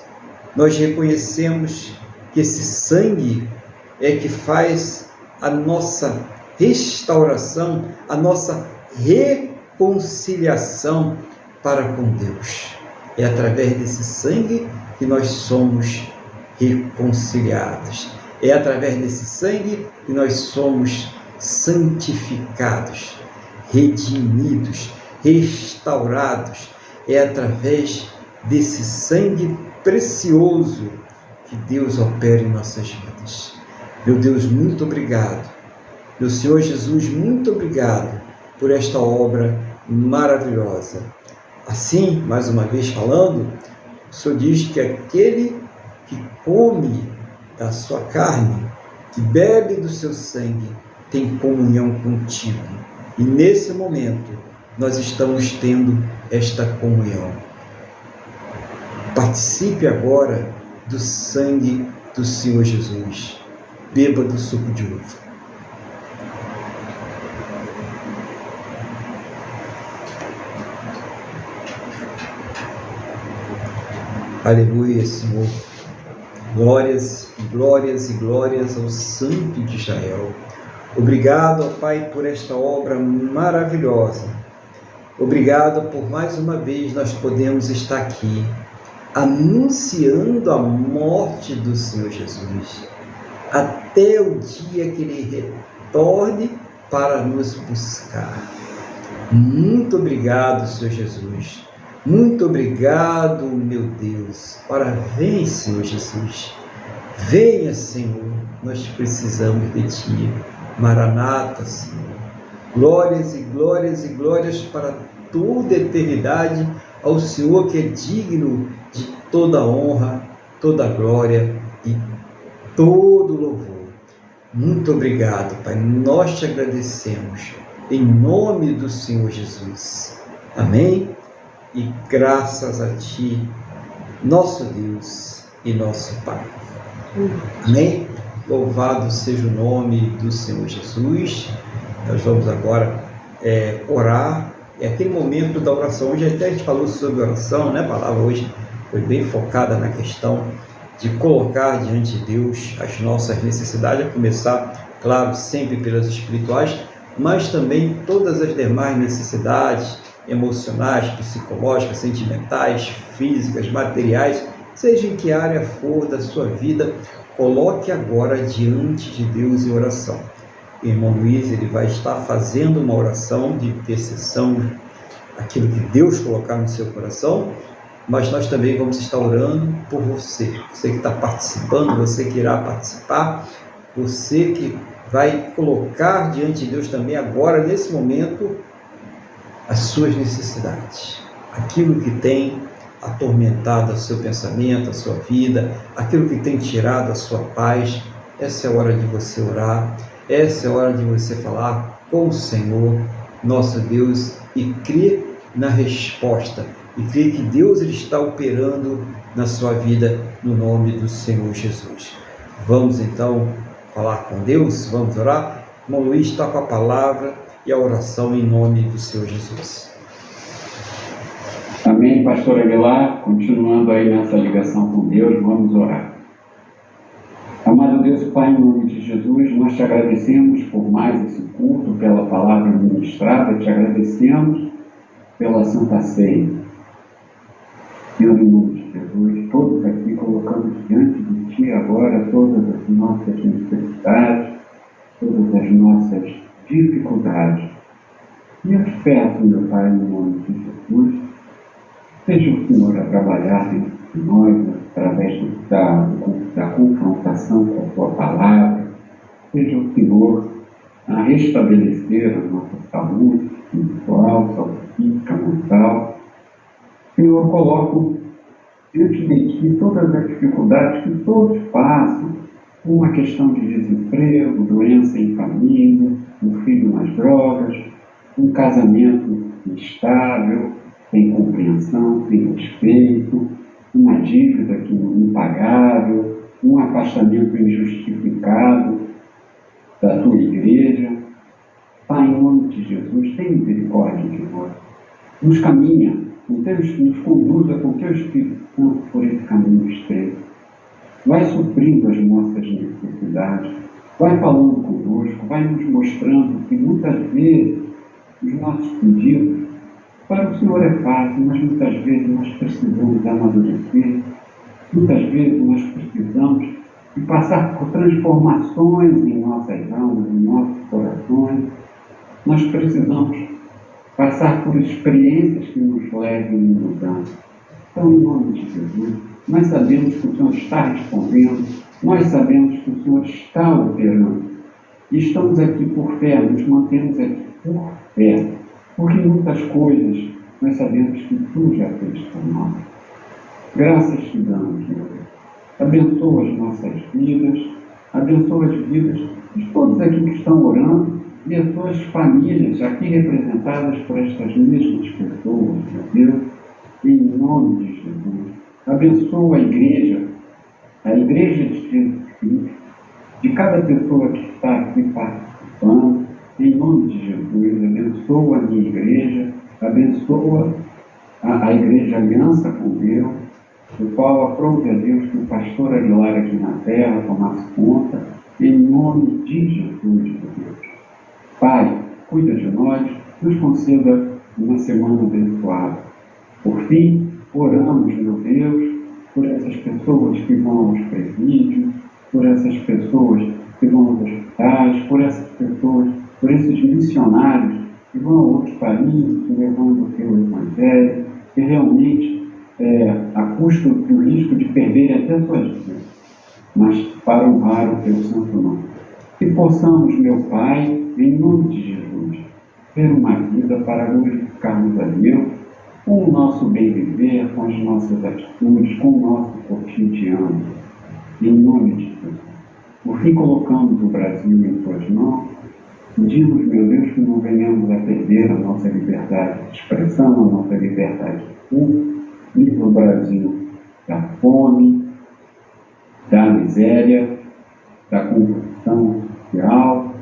nós reconhecemos que esse sangue é que faz a nossa restauração, a nossa reconciliação para com Deus. É através desse sangue que nós somos reconciliados. É através desse sangue que nós somos santificados, redimidos, restaurados. É através desse sangue precioso que Deus opera em nossas vidas. Meu Deus, muito obrigado. Meu Senhor Jesus, muito obrigado por esta obra maravilhosa. Assim, mais uma vez falando, o Senhor diz que aquele que come da sua carne, que bebe do seu sangue, tem comunhão contigo. E nesse momento, nós estamos tendo esta comunhão. Participe agora do sangue do Senhor Jesus. Beba do suco de uva. Aleluia, Senhor. Glórias, glórias e glórias ao Santo de Israel. Obrigado, ó Pai, por esta obra maravilhosa. Obrigado por mais uma vez nós podemos estar aqui, anunciando a morte do Senhor Jesus, até o dia que Ele retorne para nos buscar. Muito obrigado, Senhor Jesus. Muito obrigado, meu Deus. Ora, vem, Senhor Jesus. Venha, Senhor. Nós precisamos de Ti. Maranata, Senhor. Glórias e glórias e glórias para toda a eternidade ao Senhor, que é digno de toda honra, toda glória e todo louvor. Muito obrigado, Pai. Nós te agradecemos em nome do Senhor Jesus. Amém? E graças a Ti, nosso Deus e nosso Pai. Amém? Louvado seja o nome do Senhor Jesus. Nós vamos agora orar. É aquele momento da oração. Hoje até a gente falou sobre oração, né? A palavra hoje foi bem focada na questão de colocar diante de Deus as nossas necessidades, a começar claro, sempre pelas espirituais, mas também todas as demais necessidades emocionais, psicológicas, sentimentais, físicas, materiais, seja em que área for da sua vida, coloque agora diante de Deus em oração. O irmão Luiz, ele vai estar fazendo uma oração de intercessão, aquilo que Deus colocar no seu coração, mas nós também vamos estar orando por você, você que está participando, você que irá participar, você que vai colocar diante de Deus também agora, nesse momento, as suas necessidades, aquilo que tem atormentado o seu pensamento, a sua vida, aquilo que tem tirado a sua paz. Essa é a hora de você orar, essa é a hora de você falar com o Senhor, nosso Deus, e crer na resposta, e crer que Deus ele está operando na sua vida, no nome do Senhor Jesus. Vamos então falar com Deus, vamos orar. O irmão Luiz está com a palavra e a oração em nome do Senhor Jesus. Amém, pastor Aguilar. Continuando aí nessa ligação com Deus, vamos orar. Amado Deus Pai, em nome de Jesus, nós te agradecemos por mais esse culto, pela palavra ministrada, te agradecemos pela Santa Ceia. Senhor, em nome de Jesus, todos aqui colocamos diante de Ti agora todas as nossas necessidades, todas as nossas dificuldades. E eu te peço, meu Pai, em nome de Jesus, seja o Senhor a trabalhar dentro de nós, através da confrontação com a Tua palavra, seja o Senhor a restabelecer a nossa saúde espiritual, saúde física, mental. Senhor, coloco diante de Ti todas as dificuldades que todos passam, uma questão de desemprego, doença em família, um filho nas drogas, um casamento instável, sem compreensão, sem respeito, uma dívida que impagável, um afastamento injustificado da Tua igreja. Pai, em nome de Jesus, tem misericórdia de nós. Nos caminha, nos conduza com Teu Espírito Santo por esse caminho estreito. Vai suprindo as nossas necessidades, vai falando conosco, vai nos mostrando que muitas vezes os nossos pedidos para o Senhor é fácil, mas muitas vezes nós precisamos amadurecer, muitas vezes nós precisamos de passar por transformações em nossas almas, em nossos corações. Nós precisamos passar por experiências que nos levem em mudança. Então, em nome de Jesus, nós sabemos que o Senhor está respondendo, nós sabemos que o Senhor está operando. E estamos aqui por fé, nos mantemos aqui por fé, porque muitas coisas nós sabemos que Tu já fez por nós. Graças te damos, Deus. Abençoa as nossas vidas, abençoa as vidas de todos aqui que estão orando e as suas famílias aqui representadas por estas mesmas pessoas, meu Deus, em nome de Jesus. Abençoa a igreja de Jesus Cristo, de cada pessoa que está aqui participando, em nome de Jesus. Abençoa a minha igreja, abençoa a igreja Aliança com Deus, do qual aprove a Deus que o pastor Aguilar aqui na terra tomasse conta, em nome de Jesus, meu Deus. Pai, cuida de nós, nos conceda uma semana abençoada. Por fim, oramos, meu Deus, por essas pessoas que vão aos presídios, por essas pessoas que vão aos hospitais, por essas pessoas, por esses missionários que vão a outros países, levando o Teu Evangelho, que realmente, a custo do risco de perderem até suas vidas, mas para honrar o Teu santo nome. Que possamos, meu Pai, em nome de Jesus, ter uma vida para glorificarmos a Deus, com o nosso bem viver, com as nossas atitudes, com o nosso cotidiano, em nome de Jesus. Por fim, colocamos o Brasil em Tuas mãos, pedimos, meu Deus, que não venhamos a perder a nossa liberdade de expressão, a nossa liberdade de culto, livra o Brasil da fome, da miséria, da corrupção social,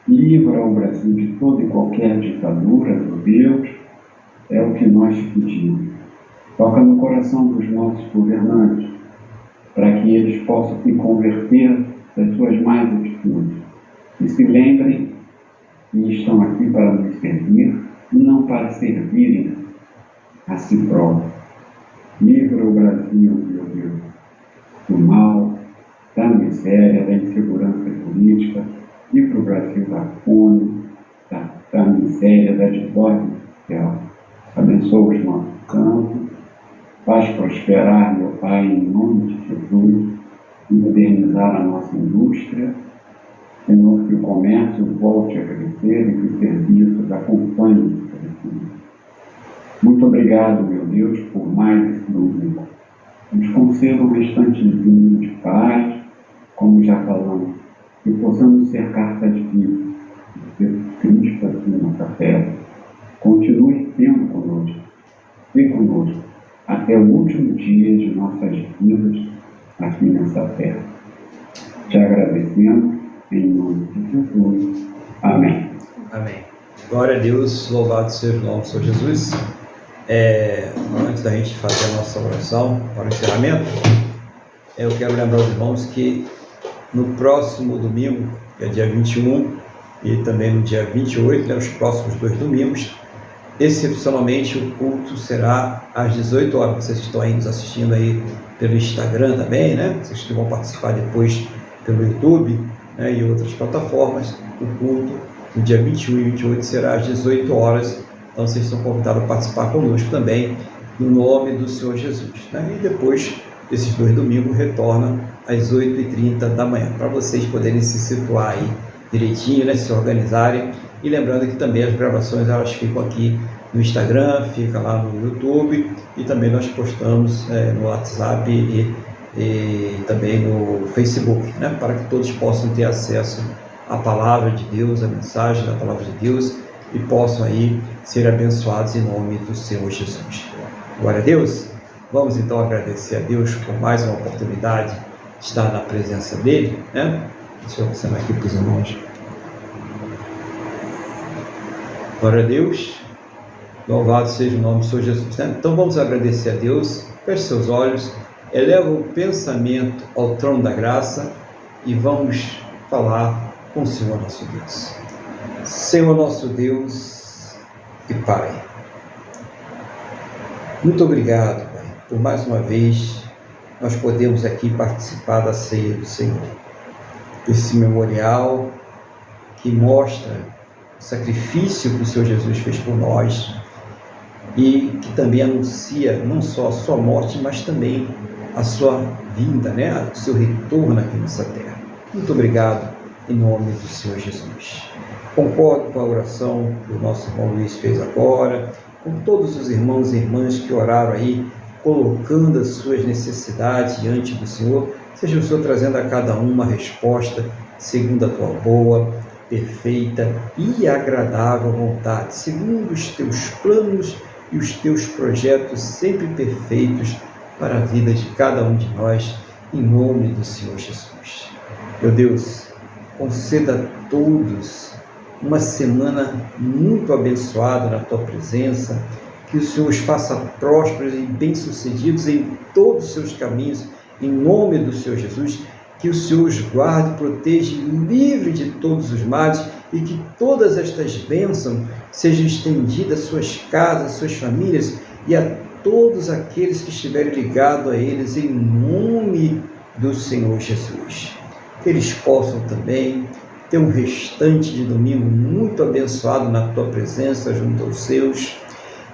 livra o Brasil de toda e qualquer ditadura, meu Deus, é o que nós pedimos. Toca no coração dos nossos governantes, para que eles possam se converter das suas más atitudes E se lembrem que estão aqui para nos servir e não para servirem a si próprios. Livra o Brasil, meu Deus, do mal, da miséria, da insegurança política. Livra o Brasil da fome, da miséria, da desordem social. Abençoa os nossos campos. Faz prosperar, meu Pai, em nome de Jesus, e modernizar a nossa indústria. Senhor, que o comércio volte a crescer e que os serviços acompanhem esse crescimento. Muito obrigado, meu Deus, por mais esse domingo. Nos conceda um restantezinho de paz, como já falamos, que possamos ser cartas vivas de Jesus Cristo aqui na nossa terra. Continue sendo conosco, e conosco, até o último dia de nossas vidas aqui nessa terra. Te agradecemos em nome de Jesus. Amém. Amém. Glória a Deus, louvado seja o nome do Senhor Jesus. Antes da gente fazer a nossa oração para o encerramento, eu quero lembrar aos irmãos que no próximo domingo, que é dia 21, e também no dia 28, os próximos 2 domingos, excepcionalmente o culto será às 18 horas. Vocês estão aí nos assistindo aí pelo Instagram também, né? Vocês que vão participar depois pelo YouTube, né, e outras plataformas. O culto no dia 21 e 28 será às 18 horas. Então vocês estão convidados a participar conosco também, no nome do Senhor Jesus, né? E depois, esses 2 domingos, retorna às 8h30 da manhã, para vocês poderem se situar aí direitinho, né? Se organizarem. E lembrando que também as gravações elas ficam aqui no Instagram, fica lá no YouTube, e também nós postamos no WhatsApp e também no Facebook, né? Para que todos possam ter acesso à palavra de Deus, à mensagem da palavra de Deus, e possam aí ser abençoados em nome do Senhor Jesus. Glória a Deus. Vamos então agradecer a Deus por mais uma oportunidade de estar na presença dele, né? Deixa eu assinar aqui para os irmãos. Glória a Deus. Louvado seja o nome do Senhor Jesus, né? Então vamos agradecer a Deus. Feche seus olhos, eleva o pensamento ao trono da graça e vamos falar com o Senhor nosso Deus. Senhor nosso Deus e Pai, muito obrigado, Pai, por mais uma vez nós podemos aqui participar da ceia do Senhor, esse memorial que mostra o sacrifício que o Senhor Jesus fez por nós e que também anuncia não só a sua morte, mas também a sua vinda, né? O seu retorno aqui nessa terra. Muito obrigado em nome do Senhor Jesus. Concordo com a oração que o nosso irmão Luiz fez agora, com todos os irmãos e irmãs que oraram aí, colocando as suas necessidades diante do Senhor. Seja o Senhor trazendo a cada um uma resposta segundo a tua boa, perfeita e agradável vontade, segundo os teus planos e os teus projetos sempre perfeitos para a vida de cada um de nós, em nome do Senhor Jesus. Meu Deus, conceda a todos uma semana muito abençoada na tua presença, que o Senhor os faça prósperos e bem-sucedidos em todos os seus caminhos, em nome do Senhor Jesus, que o Senhor os guarde, proteja e livre de todos os males, e que todas estas bênçãos sejam estendidas às suas casas, às suas famílias e a todos aqueles que estiverem ligados a eles, em nome do Senhor Jesus. Que eles possam também ter um restante de domingo muito abençoado na tua presença junto aos seus,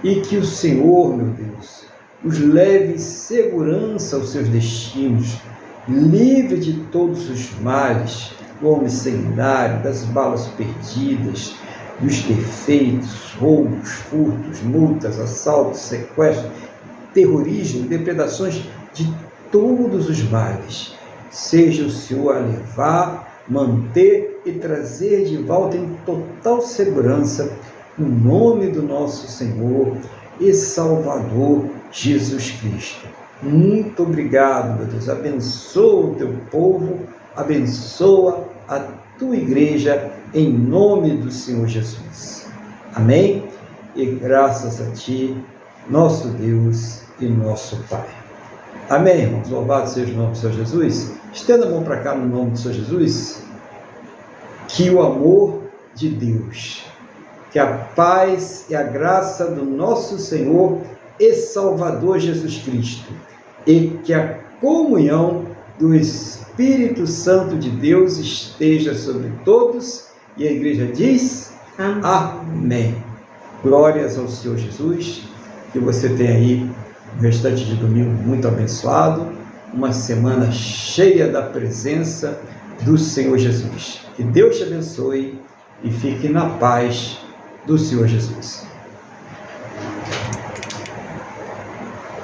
e que o Senhor, meu Deus, os leve em segurança aos seus destinos, livre de todos os males, do homem sanguinário, das balas perdidas, dos defeitos, roubos, furtos, multas, assaltos, sequestros, terrorismo, depredações, de todos os males. Seja o Senhor a levar, manter e trazer de volta em total segurança, no nome do nosso Senhor e Salvador Jesus Cristo. Muito obrigado, meu Deus. Abençoa o teu povo, abençoa a tua igreja, em nome do Senhor Jesus. Amém? E graças a ti, nosso Deus e nosso Pai. Amém, irmãos? Louvado seja o nome do Senhor Jesus. Estenda a mão para cá no nome do Senhor Jesus. que o amor de Deus, que a paz e a graça do nosso Senhor e Salvador Jesus Cristo e que a comunhão do Espírito Santo de Deus esteja sobre todos. E a igreja diz: Amém. Amém. Glórias ao Senhor Jesus. Que você tenha aí o restante de domingo muito abençoado, uma semana cheia da presença do Senhor Jesus. Que Deus te abençoe e fique na paz do Senhor Jesus.